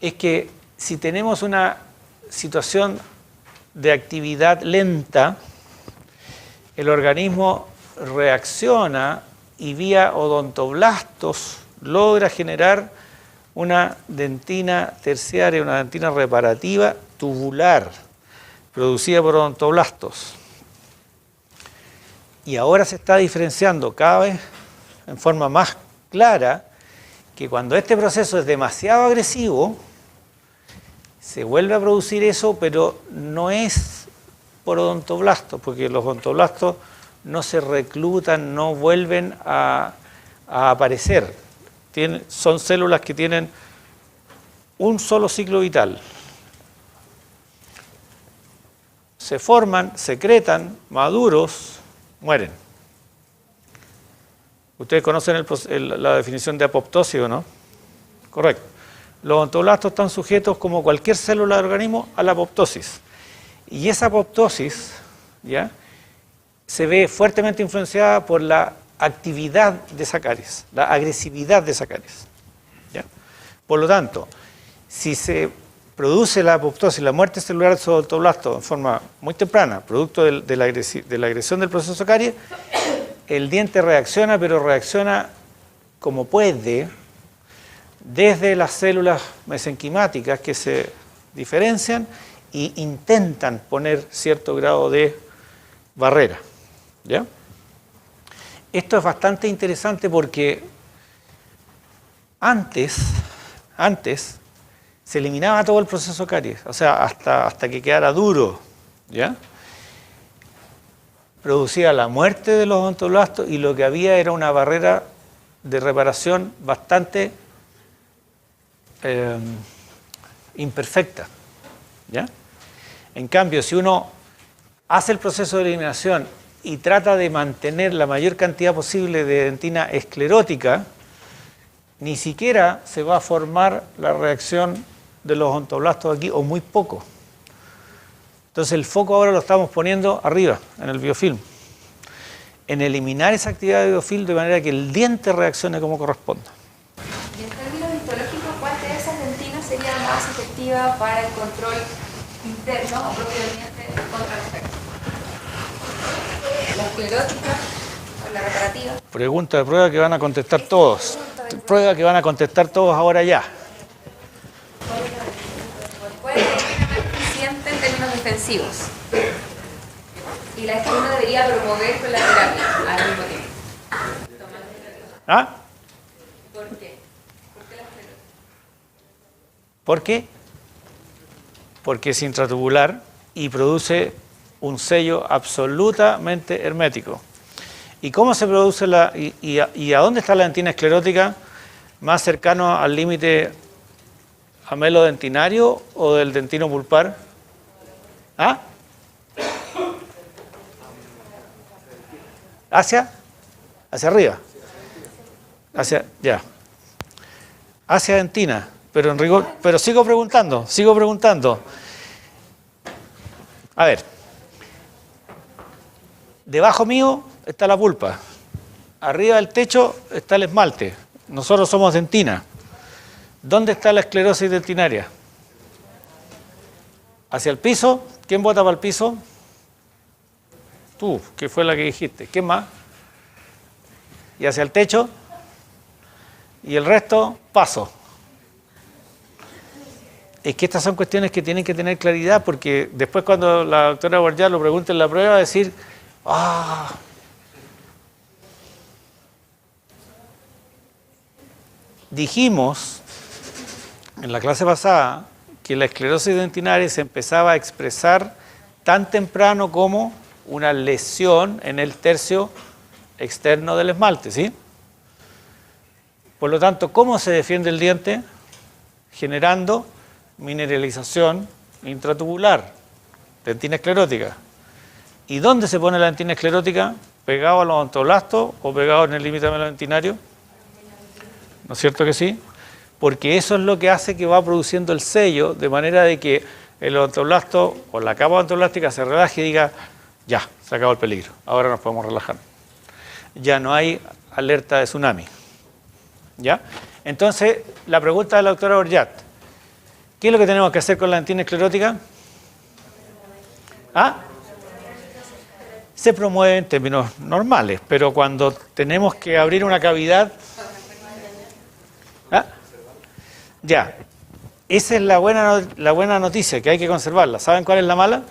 Es que si tenemos una situación de actividad lenta, el organismo reacciona y vía odontoblastos logra generar una dentina terciaria, una dentina reparativa tubular, producida por odontoblastos. Y ahora se está diferenciando cada vez en forma más clara que cuando este proceso es demasiado agresivo, se vuelve a producir eso, pero no es por odontoblastos, porque los odontoblastos no se reclutan, no vuelven a aparecer. Son células que tienen un solo ciclo vital. Se forman, secretan, maduros, mueren. Ustedes conocen la definición de apoptosis, ¿o no? Correcto. Los odontoblastos están sujetos, como cualquier célula del organismo, a la apoptosis. Y esa apoptosis, ¿ya?, se ve fuertemente influenciada por la actividad de esa caries, la agresividad de esa caries, ¿ya? Por lo tanto, si se produce la apoptosis, la muerte celular de esos odontoblastos en forma muy temprana, producto de la agresión del proceso caries, el diente reacciona, pero reacciona como puede, desde las células mesenquimáticas que se diferencian e intentan poner cierto grado de barrera, ¿ya? Esto es bastante interesante porque antes se eliminaba todo el proceso caries, o sea, hasta que quedara duro, ¿ya? Producía la muerte de los odontoblastos y lo que había era una barrera de reparación bastante imperfecta, ¿ya? En cambio, si uno hace el proceso de eliminación y trata de mantener la mayor cantidad posible de dentina esclerótica, ni siquiera se va a formar la reacción de los odontoblastos aquí, o muy poco. Entonces el foco ahora lo estamos poniendo arriba, en el biofilm, en eliminar esa actividad de biofilm de manera que el diente reaccione como corresponde.
Y en términos histológicos, ¿cuál de esas dentinas sería más efectiva para el control interno o propio del diente contra el efecto? La esclerótica o la reparativa.
Pregunta de prueba que van a contestar todos. Prueba que van a contestar todos ahora ya.
¿Cuál es la medicina más eficiente en términos defensivos? Y la que uno debería promover con la terapia al mismo tiempo.
¿Ah?
¿Por qué? ¿Por qué la esclerótica?
¿Por qué? Porque es intratubular y produce un sello absolutamente hermético. ¿Y cómo se produce y a dónde está la dentina esclerótica? ¿Más cercano al límite amelodentinario o del dentino pulpar? ¿Ah? ¿Hacia arriba? Ya. Hacia dentina, pero en rigor, pero sigo preguntando. A ver, debajo mío está la pulpa, arriba del techo está el esmalte, nosotros somos dentina. ¿Dónde está la esclerosis dentinaria? ¿Hacia el piso? ¿Quién vota para el piso? Tú, que fue la que dijiste. ¿Quién más? ¿Y hacia el techo? Y el resto, paso. Es que estas son cuestiones que tienen que tener claridad, porque después cuando la doctora Borjat lo pregunte en la prueba, va a decir, dijimos en la clase pasada que la esclerosis dentinaria se empezaba a expresar tan temprano como una lesión en el tercio externo del esmalte, ¿sí? Por lo tanto, ¿cómo se defiende el diente? Generando mineralización intratubular, dentina esclerótica. ¿Y dónde se pone la dentina esclerótica? ¿Pegado a los odontoblastos o pegado en el límite amelodentinario? ¿No es cierto que sí? Porque eso es lo que hace que va produciendo el sello, de manera de que el odontoblasto o la capa odontoblástica se relaje y diga, ya, se acabó el peligro, ahora nos podemos relajar. Ya no hay alerta de tsunami. ¿Ya? Entonces, la pregunta de la doctora Borjat, ¿qué es lo que tenemos que hacer con la dentina esclerótica? ¿Ah? Se promueve en términos normales, pero cuando tenemos que abrir una cavidad... ¿Ah? Ya, esa es la buena noticia, que hay que conservarla. ¿Saben cuál es la mala?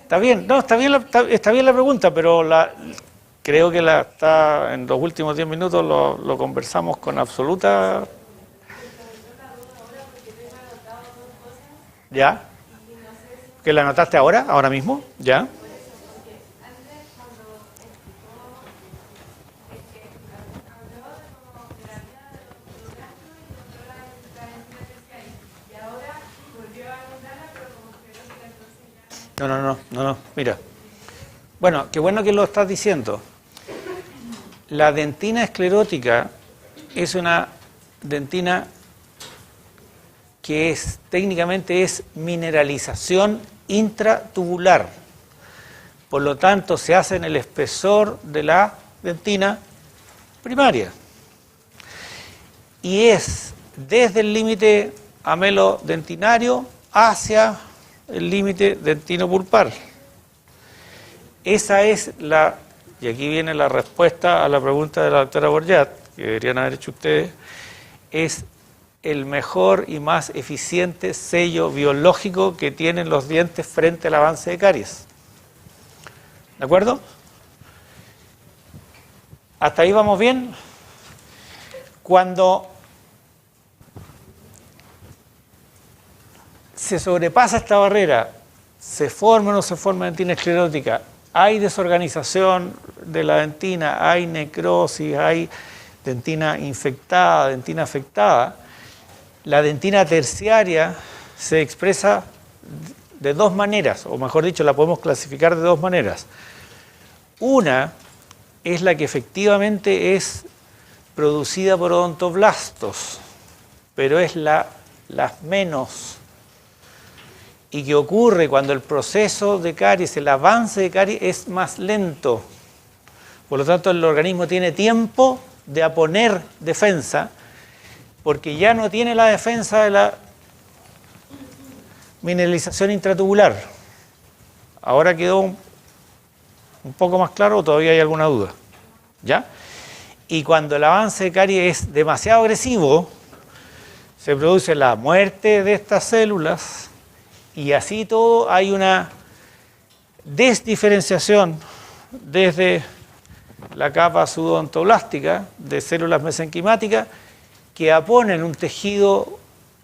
Está bien, no, está bien la pregunta, pero creo que en los últimos 10 minutos lo conversamos con absoluta... ¿Ya? ¿Que la anotaste ahora mismo? ¿Ya? No, mira. Bueno, qué bueno que lo estás diciendo. La dentina esclerótica es una dentina que técnicamente es mineralización intratubular. Por lo tanto, se hace en el espesor de la dentina primaria. Y es desde el límite amelodentinario hacia el límite dentino-pulpar. Esa es y aquí viene la respuesta a la pregunta de la doctora Borjat, que deberían haber hecho ustedes, es el mejor y más eficiente sello biológico que tienen los dientes frente al avance de caries. ¿De acuerdo? ¿Hasta ahí vamos bien? Cuando se sobrepasa esta barrera, se forma o no se forma dentina esclerótica, hay desorganización de la dentina, hay necrosis, hay dentina infectada, dentina afectada, la dentina terciaria se expresa de dos maneras, o mejor dicho, la podemos clasificar de dos maneras. Una es la que efectivamente es producida por odontoblastos, pero es las menos. y que ocurre cuando el proceso de caries, el avance de caries es más lento. Por lo tanto, el organismo tiene tiempo de aponer defensa, porque ya no tiene la defensa de la mineralización intratubular. Ahora quedó un poco más claro, o todavía hay alguna duda. ¿Ya? Y cuando el avance de caries es demasiado agresivo, se produce la muerte de estas células y así todo hay una desdiferenciación desde la capa pseudodontoblástica de células mesenquimáticas que aponen un tejido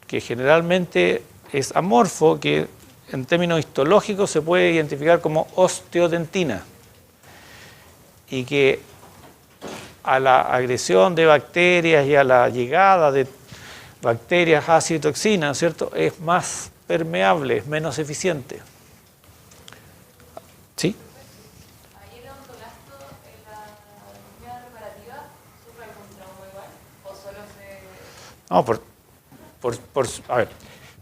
que generalmente es amorfo, que en términos histológicos se puede identificar como osteodentina y que a la agresión de bacterias y a la llegada de bacterias, ácido y toxinas, ¿cierto?, es más permeable, es menos eficiente. ¿Sí?
¿Ahí el odontoblasto en la línea reparativa sufre algún trauma igual? ¿O solo se...?
No, a ver,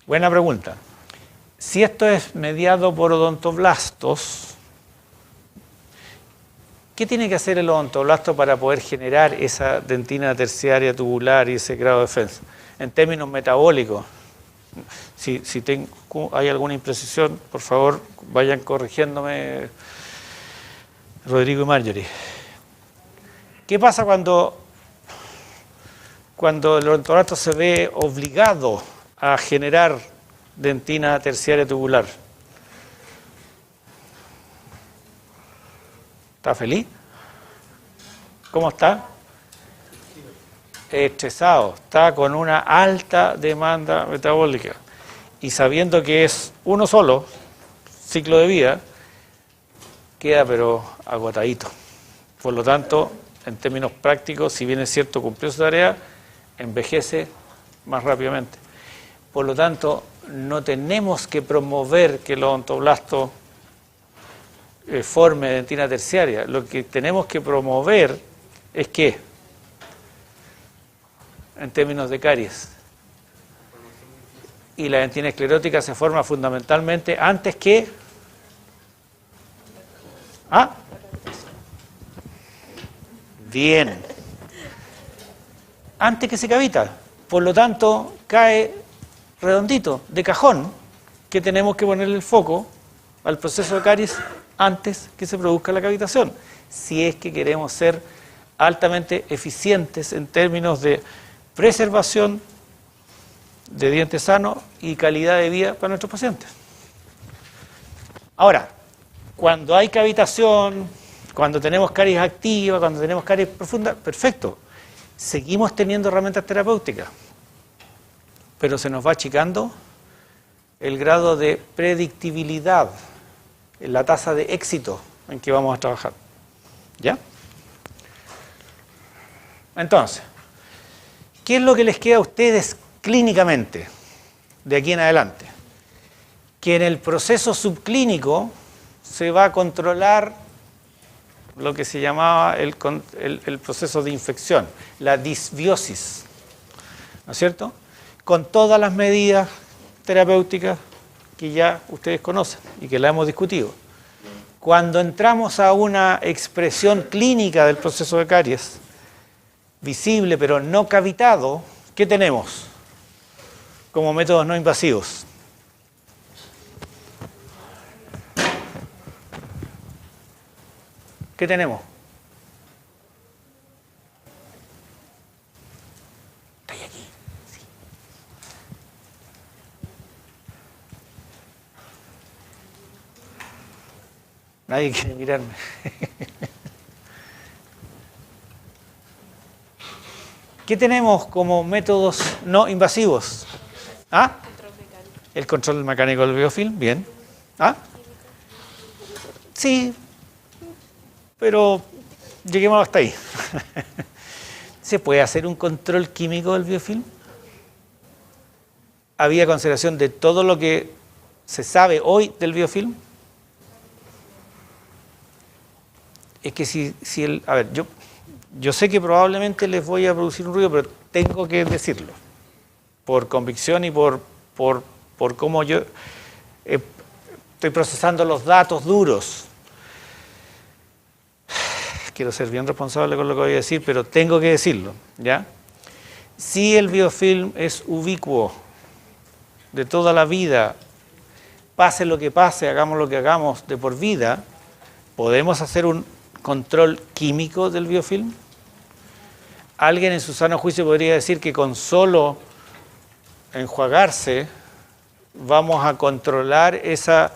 buena pregunta. Si esto es mediado por odontoblastos, ¿qué tiene que hacer el odontoblasto para poder generar esa dentina terciaria tubular y ese grado de defensa? En términos metabólicos, si hay alguna imprecisión, por favor, vayan corrigiéndome, Rodrigo y Marjorie. ¿Qué pasa cuando el odontoblasto se ve obligado a generar dentina terciaria tubular? ¿Está feliz? ¿Cómo está? Estresado, está con una alta demanda metabólica y sabiendo que es uno solo ciclo de vida, queda pero agotadito. Por lo tanto, en términos prácticos, si bien es cierto cumplió su tarea, envejece más rápidamente. Por lo tanto, no tenemos que promover que el odontoblasto forme dentina terciaria. Lo que tenemos que promover es que en términos de caries. Y la dentina esclerótica se forma fundamentalmente antes que... ¿Ah? Bien. Antes que se cavita. Por lo tanto, cae redondito, de cajón, que tenemos que ponerle el foco al proceso de caries antes que se produzca la cavitación. Si es que queremos ser altamente eficientes en términos de preservación de dientes sanos y calidad de vida para nuestros pacientes. Ahora, cuando hay cavitación, cuando tenemos caries activas, cuando tenemos caries profundas, perfecto. Seguimos teniendo herramientas terapéuticas, pero se nos va achicando el grado de predictibilidad, la tasa de éxito en que vamos a trabajar. ¿Ya? Entonces, ¿qué es lo que les queda a ustedes clínicamente de aquí en adelante? Que en el proceso subclínico se va a controlar lo que se llamaba el proceso de infección, la disbiosis, ¿no es cierto? Con todas las medidas terapéuticas que ya ustedes conocen y que la hemos discutido. Cuando entramos a una expresión clínica del proceso de caries, visible pero no cavitado, ¿qué tenemos como métodos no invasivos? ¿Qué tenemos? Estoy aquí. Sí. Nadie quiere mirarme. ¿Qué tenemos como métodos no invasivos? ¿Ah? El control mecánico del biofilm, bien. ¿Ah? Sí, pero lleguemos hasta ahí. ¿Se puede hacer un control químico del biofilm? ¿Había consideración de todo lo que se sabe hoy del biofilm? Es que a ver, yo sé que probablemente les voy a producir un ruido, pero tengo que decirlo, por convicción y por cómo yo Estoy procesando los datos duros. Quiero ser bien responsable con lo que voy a decir, pero tengo que decirlo, ¿ya? Si el biofilm es ubicuo de toda la vida, pase lo que pase, hagamos lo que hagamos de por vida, ¿podemos hacer un control químico del biofilm? Alguien en su sano juicio podría decir que con solo enjuagarse vamos a controlar esa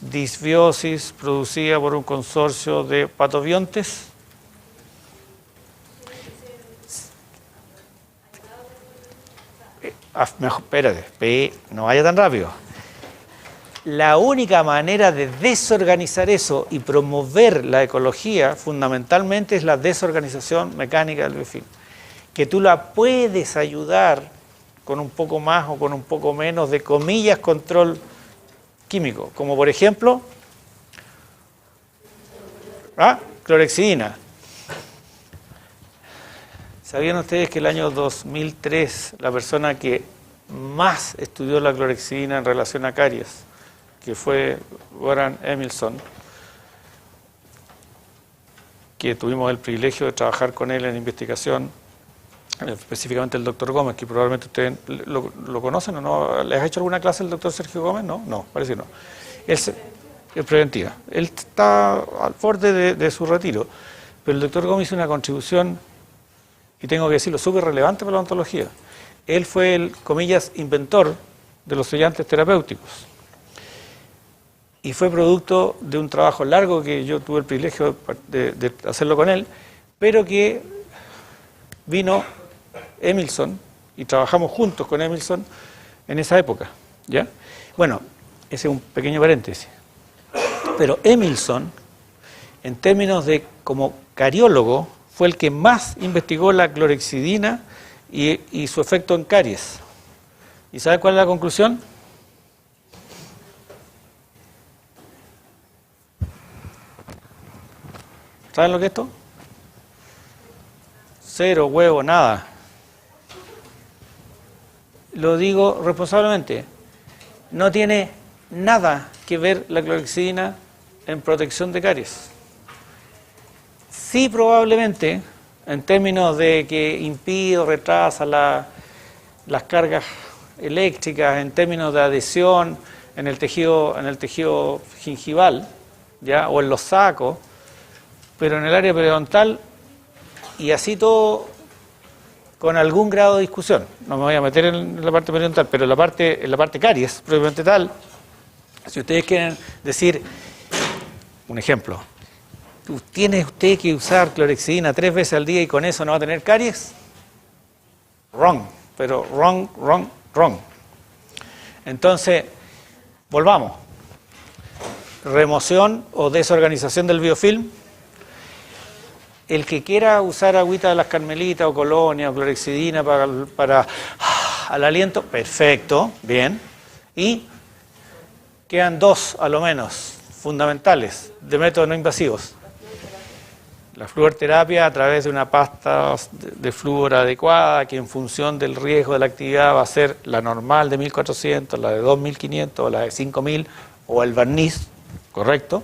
disbiosis producida por un consorcio de patobiontes. Mejor, espérate, no vaya tan rápido. La única manera de desorganizar eso y promover la ecología fundamentalmente es la desorganización mecánica del biofilm. Que tú la puedes ayudar con un poco más o con un poco menos de comillas control químico, como por ejemplo clorexidina. ¿Sabían ustedes que el año 2003 la persona que más estudió la clorexidina en relación a caries, que fue Goran Emilsson, que tuvimos el privilegio de trabajar con él en investigación, específicamente el doctor Gómez, que probablemente ustedes lo conocen o no? ¿Les ha hecho alguna clase el doctor Sergio Gómez? No, parece que no. Es preventiva. Él está al borde de su retiro, pero el doctor Gómez hizo una contribución, y tengo que decirlo, súper relevante para la odontología. Él fue el, comillas, inventor de los sellantes terapéuticos. Y fue producto de un trabajo largo que yo tuve el privilegio de hacerlo con él, pero que vino Emilsson y trabajamos juntos con Emilsson en esa época, ¿ya? Bueno, ese es un pequeño paréntesis. Pero Emilsson, en términos de como cariólogo, fue el que más investigó la clorexidina y su efecto en caries. ¿Y sabe cuál es la conclusión? ¿Saben lo que es esto? Cero, huevo, nada. Lo digo responsablemente. No tiene nada que ver la clorexidina en protección de caries. Sí, probablemente, en términos de que impide o retrasa las cargas eléctricas, en términos de adhesión en el tejido gingival, ¿ya? O en los sacos, pero en el área periodontal, y así todo con algún grado de discusión. No me voy a meter en la parte periodontal, pero en la parte caries, propiamente tal, si ustedes quieren decir, un ejemplo, ¿tiene usted que usar clorexidina 3 veces al día y con eso no va a tener caries? Wrong, pero wrong. Entonces, volvamos. Remoción o desorganización del biofilm. El que quiera usar agüita de las Carmelitas o colonia o clorexidina para al aliento, perfecto, bien. Y quedan dos, a lo menos, fundamentales de métodos no invasivos. La fluorterapia a través de una pasta de flúor adecuada, que en función del riesgo de la actividad va a ser la normal de 1400, la de 2500, la de 5000 o el barniz, ¿correcto?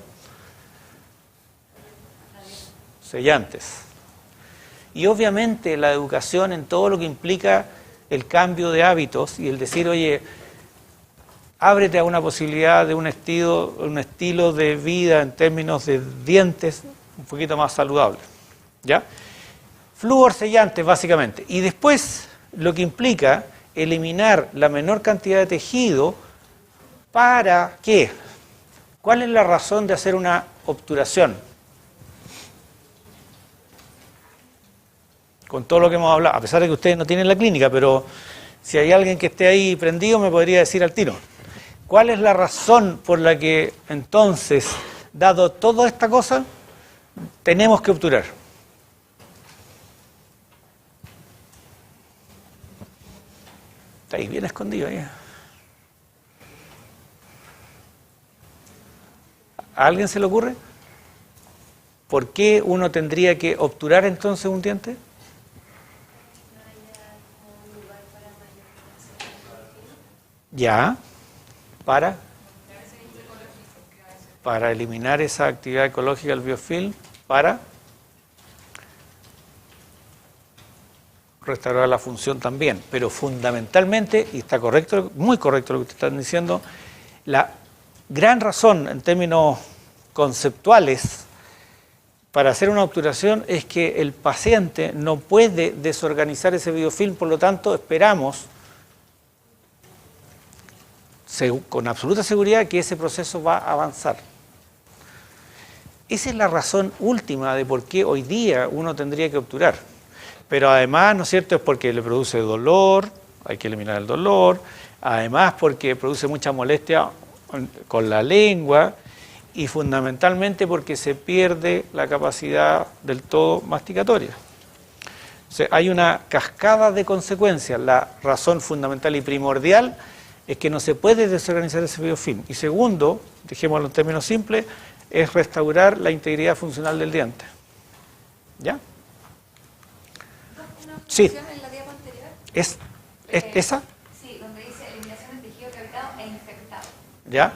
Sellantes. Y obviamente la educación en todo lo que implica el cambio de hábitos y el decir, oye, ábrete a una posibilidad de un estilo de vida en términos de dientes un poquito más saludable, ¿ya? Flúor sellantes básicamente. Y después lo que implica eliminar la menor cantidad de tejido. ¿Para qué? ¿Cuál es la razón de hacer una obturación? Con todo lo que hemos hablado, a pesar de que ustedes no tienen la clínica, pero si hay alguien que esté ahí prendido me podría decir al tiro. ¿Cuál es la razón por la que entonces, dado toda esta cosa, tenemos que obturar? Está ahí bien escondido. ¿A alguien se le ocurre? ¿Por qué uno tendría que obturar entonces un diente? Ya, para para eliminar esa actividad ecológica del biofilm, para restaurar la función también. Pero fundamentalmente, y está correcto, muy correcto lo que ustedes están diciendo, la gran razón en términos conceptuales para hacer una obturación es que el paciente no puede desorganizar ese biofilm, por lo tanto esperamos con absoluta seguridad que ese proceso va a avanzar. Esa es la razón última de por qué hoy día uno tendría que obturar. Pero además, ¿no es cierto?, es porque le produce dolor, hay que eliminar el dolor, además porque produce mucha molestia con la lengua y fundamentalmente porque se pierde la capacidad del todo masticatoria. O sea, hay una cascada de consecuencias. La razón fundamental y primordial es que no se puede desorganizar ese biofilm. Y segundo, dejémoslo en términos simples, es restaurar la integridad funcional del diente. ¿Ya? Sí.
¿En la diapo anterior?
¿Es esa?
Sí, donde dice eliminación de tejido cavitado e infectado.
¿Ya?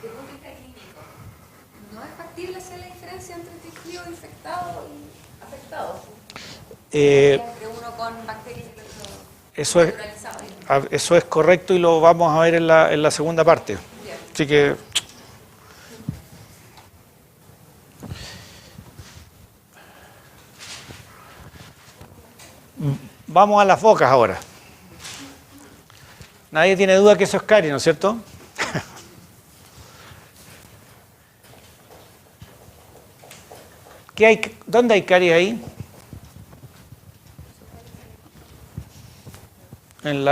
De punto de vista clínico, ¿no es factible hacer la diferencia entre tejido infectado y afectado? Entre uno con bacterias y otro naturalizado.
Eso es correcto y lo vamos a ver en la segunda parte.
Bien.
Así que vamos a las bocas ahora. Nadie tiene duda que eso es caries, ¿no es cierto? ¿Dónde hay caries ahí? En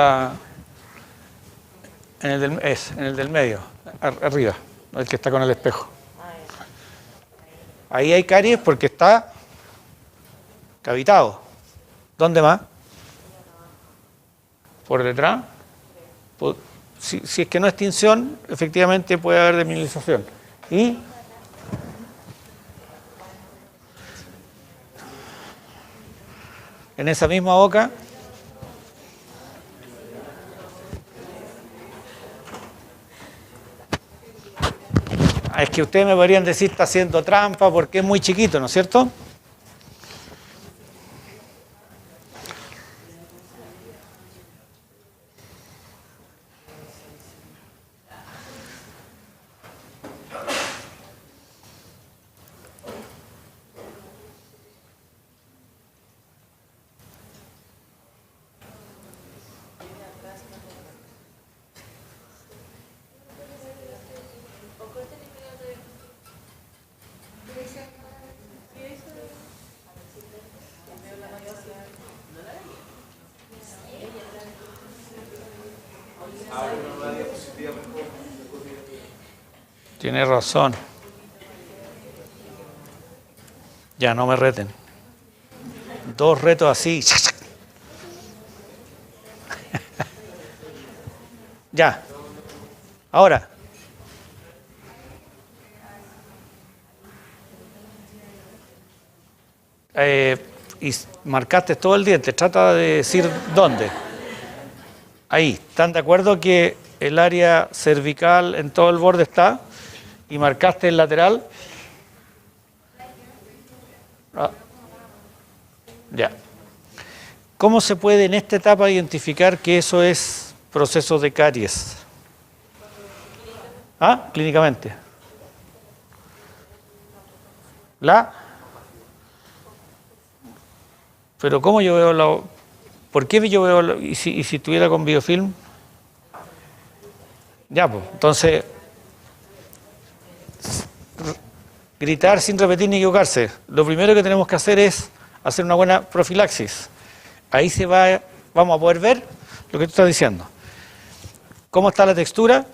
el del medio, arriba, el que está con el espejo. Ahí hay caries porque está cavitado. ¿Dónde más? ¿Por detrás? Si es que no es tinción, efectivamente puede haber demineralización. ¿Y? En esa misma boca. Es que ustedes me podrían decir está haciendo trampa porque es muy chiquito, ¿no es cierto? Tiene razón. Ya, no me reten. 2 retos así. Ya. Ahora. Y marcaste todo el diente. Trata de decir dónde. Ahí. ¿Están de acuerdo que el área cervical en todo el borde está? Y marcaste el lateral. Ya. ¿Cómo se puede en esta etapa identificar que eso es proceso de caries? Clínicamente. Pero ¿cómo yo veo ¿por qué yo veo y si estuviera con biofilm? Ya, pues, entonces gritar sin repetir ni equivocarse. Lo primero que tenemos que hacer es hacer una buena profilaxis. Ahí vamos a poder ver lo que tú estás diciendo. ¿Cómo está la textura?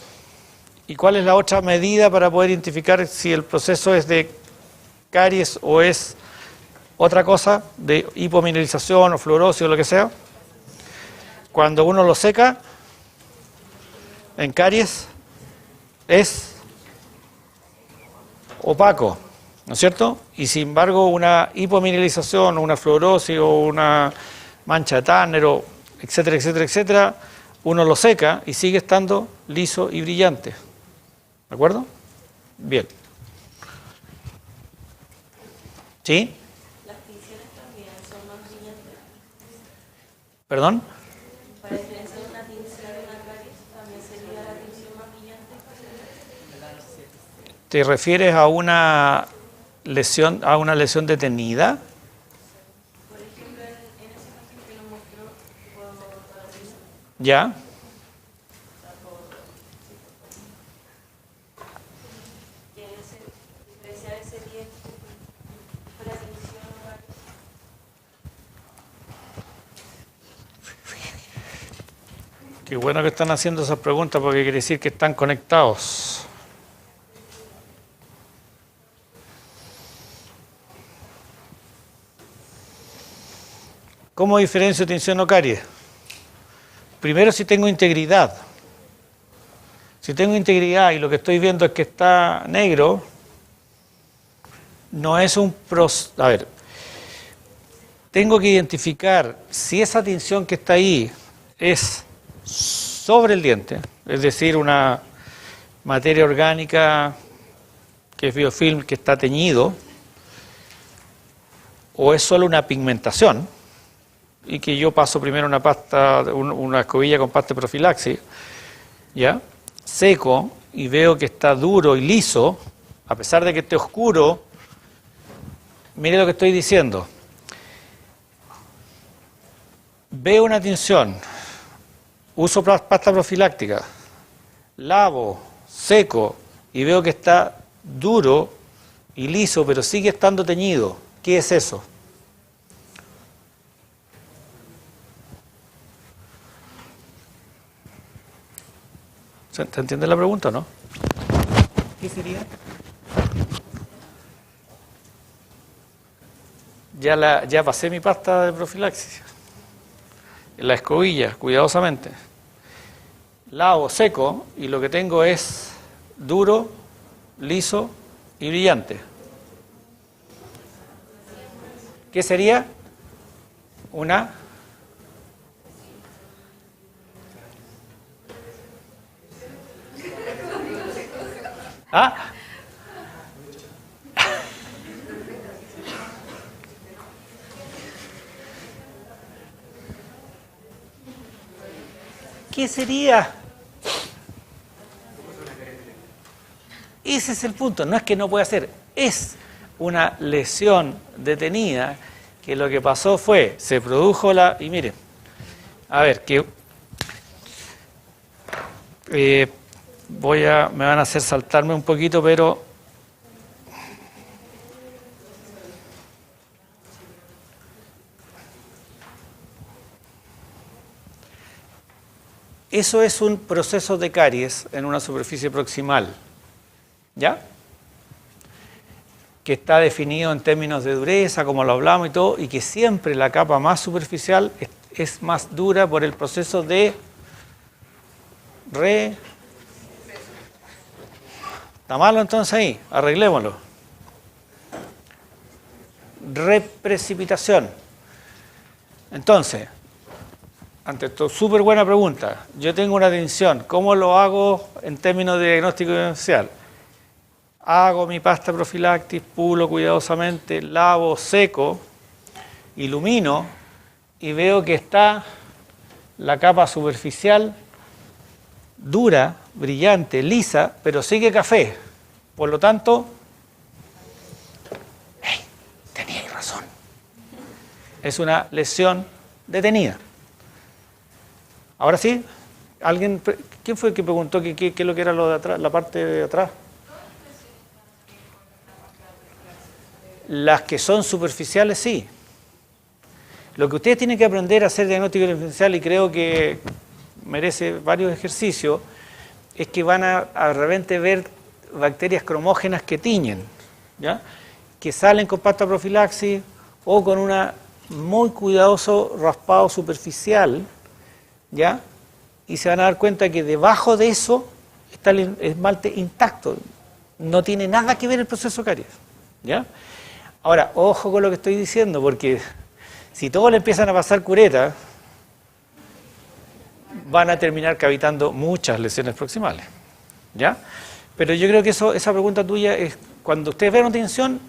¿Y cuál es la otra medida para poder identificar si el proceso es de caries o es otra cosa, de hipomineralización o fluorosis o lo que sea? Cuando uno lo seca, en caries, es opaco, ¿no es cierto? Y sin embargo, una hipomineralización o una fluorosis o una mancha de Turner, etcétera, etcétera, etcétera, uno lo seca y sigue estando liso y brillante. ¿De acuerdo? Bien. ¿Sí?
Las tinciones también son más brillantes.
¿Perdón?
Para diferenciar una tinción de una caries, también sería la tinción más brillante.
¿Te refieres a una lesión detenida?
Por ejemplo, en esa imagen que nos mostró, podemos traducir.
¿Ya?
Que diferenciar ese diente de la tinción o caries.
Qué bueno que están haciendo esas preguntas porque quiere decir que están conectados. ¿Cómo diferencio tinción o caries? Primero, si tengo integridad. Si tengo integridad y lo que estoy viendo es que está negro, no es un... A ver, tengo que identificar si esa tinción que está ahí es sobre el diente, es decir, una materia orgánica que es biofilm, que está teñido, o es solo una pigmentación, y que yo paso primero una escobilla con pasta de profilaxis, ¿ya? Seco, y veo que está duro y liso, a pesar de que esté oscuro. Mire lo que estoy diciendo. Veo una tinción, uso pasta profiláctica, lavo, seco, y veo que está duro y liso, pero sigue estando teñido. ¿Qué es eso? ¿Te entiende la pregunta o no? ¿Qué sería? Ya pasé mi pasta de profilaxis. En la escobilla, cuidadosamente. Lavo, seco, y lo que tengo es duro, liso y brillante. ¿Qué sería? Una... ¿Ah? ¿Qué sería? Ese es el punto. No es que no pueda ser, es una lesión detenida que lo que pasó fue, se produjo la... Y miren, a ver, que me van a hacer saltarme un poquito, pero eso es un proceso de caries en una superficie proximal, ¿ya? Que está definido en términos de dureza, como lo hablamos y todo, y que siempre la capa más superficial es más dura por el proceso de ¿Está malo entonces ahí? Arreglémoslo. Reprecipitación. Entonces, ante esto, súper buena pregunta. Yo tengo una tinción. ¿Cómo lo hago en términos de diagnóstico diferencial? Hago mi pasta profiláctis, pulo cuidadosamente, lavo, seco, ilumino y veo que está la capa superficial dura, brillante, lisa, pero sigue café. Por lo tanto, teníais razón. Es una lesión detenida. Ahora sí, ¿quién fue el que preguntó qué es lo que era lo de atrás, la parte de atrás? Las que son superficiales, sí. Lo que ustedes tienen que aprender a hacer diagnóstico diferencial, y creo que merece varios ejercicios, es que van a de repente ver bacterias cromógenas que tiñen, ¿ya? Que salen con pasta profilaxis o con una muy cuidadoso raspado superficial, ¿ya? Y se van a dar cuenta que debajo de eso está el esmalte intacto, no tiene nada que ver el proceso caries, ¿ya? Ahora, ojo con lo que estoy diciendo, porque si todos le empiezan a pasar cureta, van a terminar cavitando muchas lesiones proximales, ¿ya? Pero yo creo que esa pregunta tuya es, cuando ustedes vean una tinción,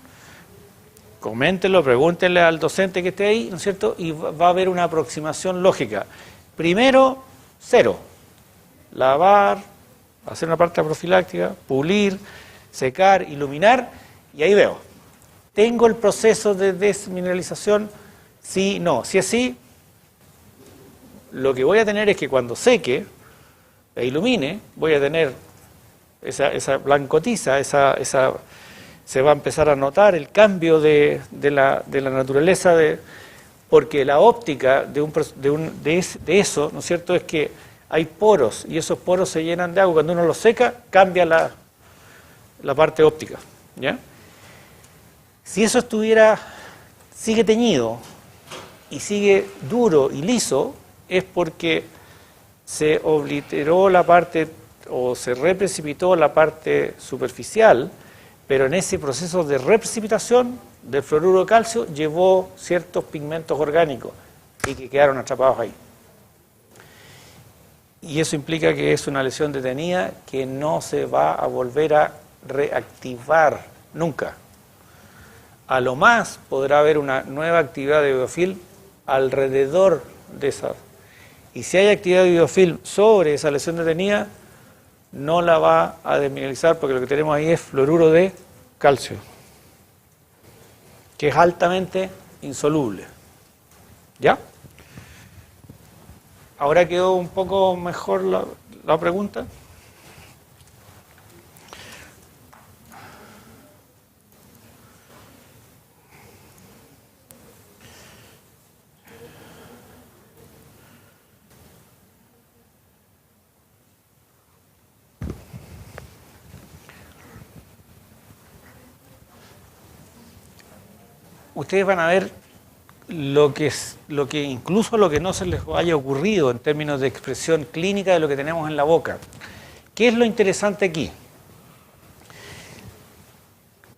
coméntenlo, pregúntenle al docente que esté ahí, ¿no es cierto? Y va a haber una aproximación lógica. Primero, 0. Lavar, hacer una parte profiláctica, pulir, secar, iluminar, y ahí veo. ¿Tengo el proceso de desmineralización? Sí, no. Si es sí, lo que voy a tener es que cuando seque e ilumine, voy a tener esa blancotiza, se va a empezar a notar el cambio de la naturaleza, porque la óptica de eso, ¿no es cierto?, es que hay poros, y esos poros se llenan de agua. Cuando uno los seca, cambia la parte óptica, ¿ya? Si eso sigue teñido y sigue duro y liso, es porque se obliteró la parte o se reprecipitó la parte superficial, pero en ese proceso de reprecipitación del fluoruro de calcio llevó ciertos pigmentos orgánicos y que quedaron atrapados ahí. Y eso implica que es una lesión detenida que no se va a volver a reactivar nunca. A lo más podrá haber una nueva actividad de biofilm alrededor de esa. Y si hay actividad de biofilm sobre esa lesión detenida, no la va a desmineralizar, porque lo que tenemos ahí es fluoruro de calcio, que es altamente insoluble. ¿Ya? ¿Ahora quedó un poco mejor la pregunta? Ustedes van a ver lo que incluso lo que no se les haya ocurrido en términos de expresión clínica de lo que tenemos en la boca. ¿Qué es lo interesante aquí?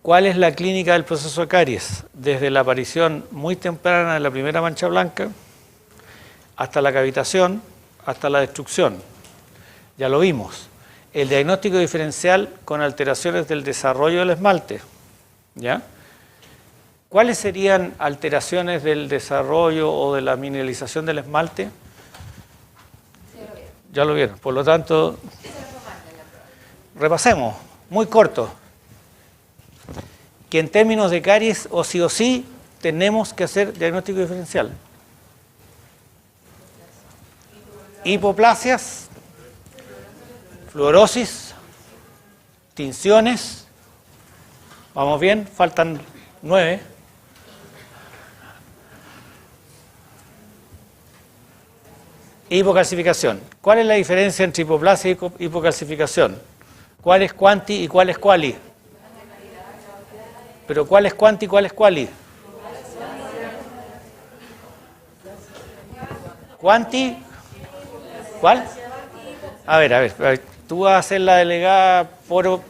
¿Cuál es la clínica del proceso de caries? Desde la aparición muy temprana de la primera mancha blanca hasta la cavitación, hasta la destrucción. Ya lo vimos. El diagnóstico diferencial con alteraciones del desarrollo del esmalte. ¿Ya? ¿Cuáles serían alteraciones del desarrollo o de la mineralización del esmalte? Ya lo vieron. Por lo tanto, repasemos, muy corto. Que en términos de caries, o sí, tenemos que hacer diagnóstico diferencial. Hipoplasias, fluorosis, tinciones. ¿Vamos bien? Faltan 9. Hipocalcificación. ¿Cuál es la diferencia entre hipoplasia y hipocalcificación? ¿Cuál es quanti y cuál es quali? ¿Pero cuál es quanti y cuál es quali? ¿Quanti? ¿Cuál? A ver. Tú vas a ser la delegada por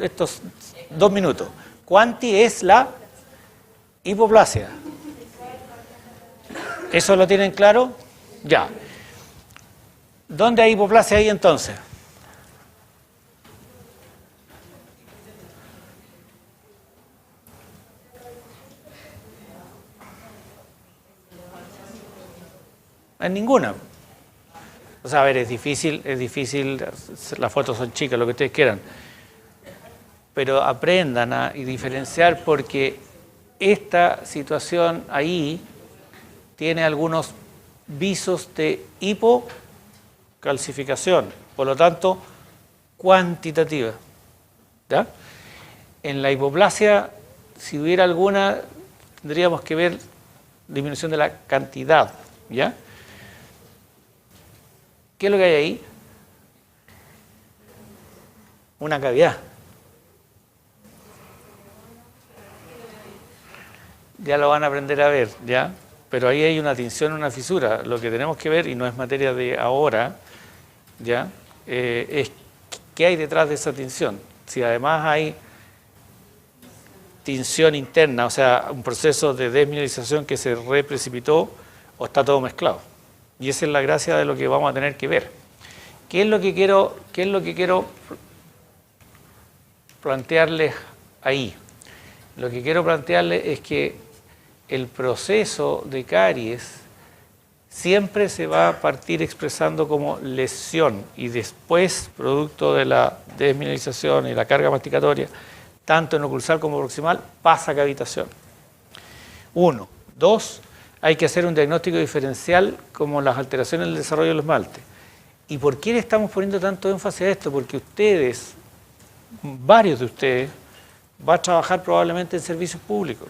estos 2 minutos. Quanti es la hipoplasia. ¿Eso lo tienen claro? Ya. ¿Dónde hay hipoplasia ahí entonces? En ninguna. O sea, a ver, es difícil, las fotos son chicas, lo que ustedes quieran. Pero aprendan a diferenciar, porque esta situación ahí tiene algunos visos de hipocalcificación, por lo tanto, cuantitativa. ¿Ya? En la hipoplasia, si hubiera alguna, tendríamos que ver disminución de la cantidad. ¿Ya? ¿Qué es lo que hay ahí? Una cavidad. Ya lo van a aprender a ver, ¿ya? Pero ahí hay una tinción, una fisura. Lo que tenemos que ver, y no es materia de ahora, ¿ya? Es qué hay detrás de esa tinción. Si además hay tinción interna, o sea, un proceso de desmineralización que se reprecipitó, o está todo mezclado. Y esa es la gracia de lo que vamos a tener que ver. ¿Qué es lo que quiero plantearles ahí. Lo que quiero plantearles es que el proceso de caries siempre se va a partir expresando como lesión y después, producto de la desmineralización y la carga masticatoria, tanto en oclusal como proximal, pasa a cavitación. 1. 2. Hay que hacer un diagnóstico diferencial como las alteraciones en el desarrollo del esmalte. ¿Y por qué le estamos poniendo tanto énfasis a esto? Porque ustedes, varios de ustedes, van a trabajar probablemente en servicios públicos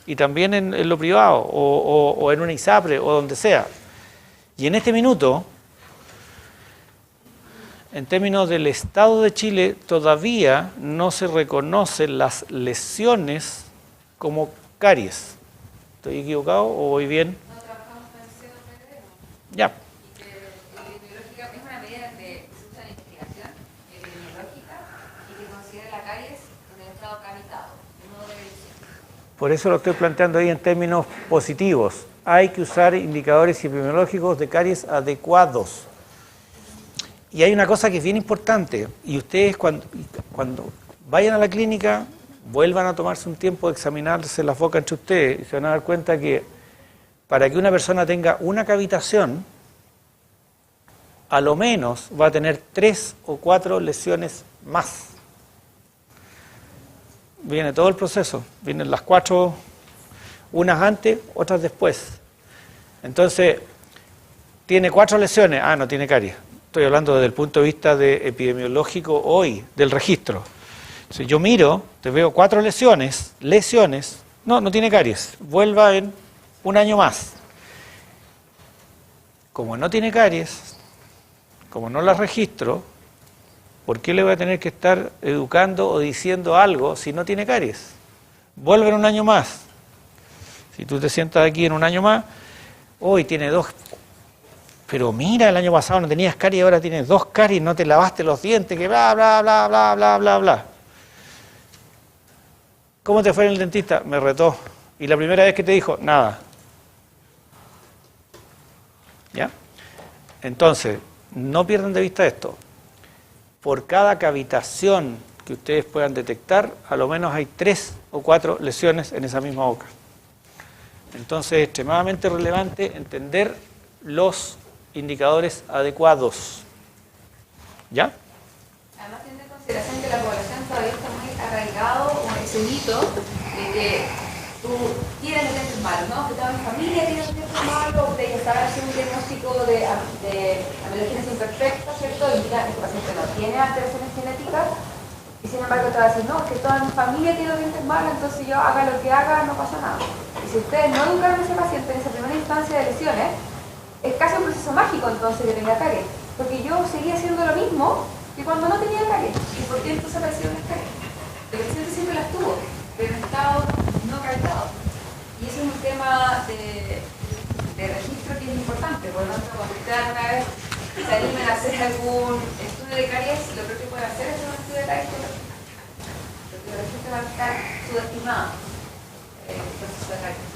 y también en lo privado o en una ISAPRE o donde sea. Y en este minuto, en términos del Estado de Chile, todavía no se reconocen las lesiones como caries. ¿Estoy equivocado o voy bien?
No trabajamos con el COPD,
Ya.
y que epidemiológica es una medida que se usa en investigación epidemiológica y que considera la caries en el estado cavitado, no de lesión.
Por eso lo estoy planteando ahí en términos positivos. Hay que usar indicadores epidemiológicos de caries adecuados. Y hay una cosa que es bien importante, y ustedes cuando vayan a la clínica, vuelvan a tomarse un tiempo de examinarse las bocas entre ustedes, y se van a dar cuenta que para que una persona tenga una cavitación, a lo menos va a tener 3 o 4 lesiones más. Viene todo el proceso, vienen las 4, unas antes, otras después. Entonces, tiene 4 lesiones, no tiene caries. Estoy hablando desde el punto de vista de epidemiológico hoy, del registro. Si yo miro, te veo 4 lesiones, no tiene caries, vuelva en un año más. Como no tiene caries, como no las registro, ¿por qué le voy a tener que estar educando o diciendo algo si no tiene caries? Vuelve en un año más. Si tú te sientas aquí en un año más, hoy tiene 2. Pero mira, el año pasado no tenías caries, ahora tienes 2 caries, no te lavaste los dientes, que bla, bla, bla, bla, bla, bla, bla. ¿Cómo te fue en el dentista? Me retó. ¿Y la primera vez que te dijo? Nada. ¿Ya? Entonces, no pierdan de vista esto. Por cada cavitación que ustedes puedan detectar, a lo menos hay 3 o 4 lesiones en esa misma boca. Entonces, es extremadamente relevante entender los indicadores adecuados. ¿Ya?
Además, tiene en consideración que la población todavía está muy arraigado con ese mito de que tú tienes los dientes malos, ¿no? Que toda mi familia tiene los dientes malos, de que estaba haciendo un diagnóstico de amelogénesis imperfecta, ¿cierto? Y mira, este paciente no tiene alteraciones genéticas, y sin embargo te va a decir, no, que toda mi familia tiene los dientes malos, entonces yo haga lo que haga, no pasa nada. Y si ustedes no educaron a ese paciente en esa primera instancia de lesiones, es casi un proceso mágico entonces que tenga caries, porque yo seguía haciendo lo mismo que cuando no tenía caries. ¿Y por qué entonces aparecieron las caries? El paciente siempre las tuvo, pero en estado no cavitado. Y ese es un tema de registro que es importante. Por lo tanto, cuando ustedes alguna vez se animen a hacer algún estudio de caries, lo primero que pueden hacer es hacer un estudio de caries biológica. Porque la gente va a estar subestimada el proceso de caries.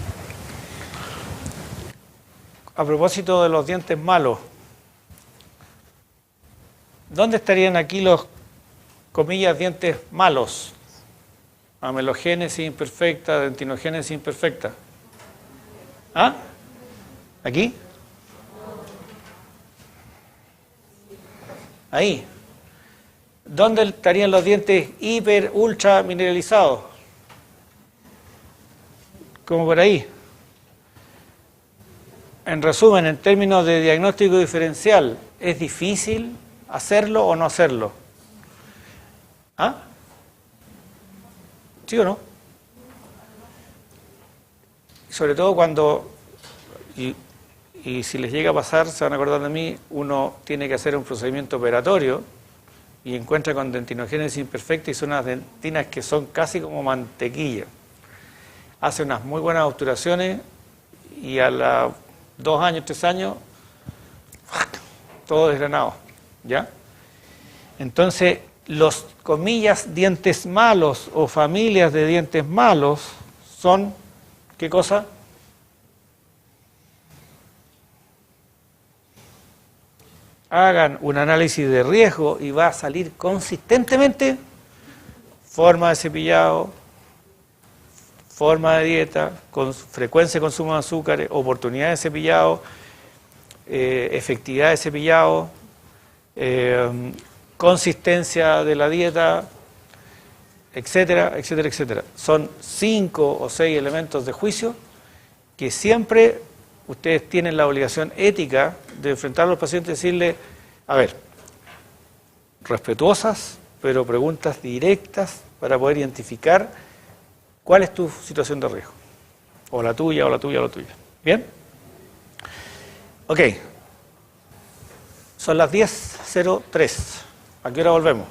A propósito de los dientes malos, ¿dónde estarían aquí los, comillas, dientes malos? Amelogénesis imperfecta, dentinogénesis imperfecta. ¿Ah? ¿Aquí? Ahí. ¿Dónde estarían los dientes hiper, ultra mineralizados? Como por ahí. En resumen, en términos de diagnóstico diferencial, ¿es difícil hacerlo o no hacerlo? ¿Ah? ¿Sí o no? Sobre todo cuando, y si les llega a pasar, se van a acordar de mí, uno tiene que hacer un procedimiento operatorio y encuentra con dentinogénesis imperfecta y son unas dentinas que son casi como mantequilla. Hace unas muy buenas obturaciones y a la 2 años, 3 años, todo desgranado, ¿ya? Entonces, los, comillas, dientes malos o familias de dientes malos son, ¿qué cosa? Hagan un análisis de riesgo y va a salir consistentemente forma de cepillado, forma de dieta, con frecuencia de consumo de azúcares, oportunidad de cepillado, efectividad de cepillado, consistencia de la dieta, etcétera, etcétera, etcétera. Son 5 o 6 elementos de juicio que siempre ustedes tienen la obligación ética de enfrentar a los pacientes y decirle, a ver, respetuosas, pero preguntas directas para poder identificar cuál es tu situación de riesgo. O la tuya, o la tuya, o la tuya. ¿Bien? Ok. Son las 10:03. ¿A qué hora volvemos?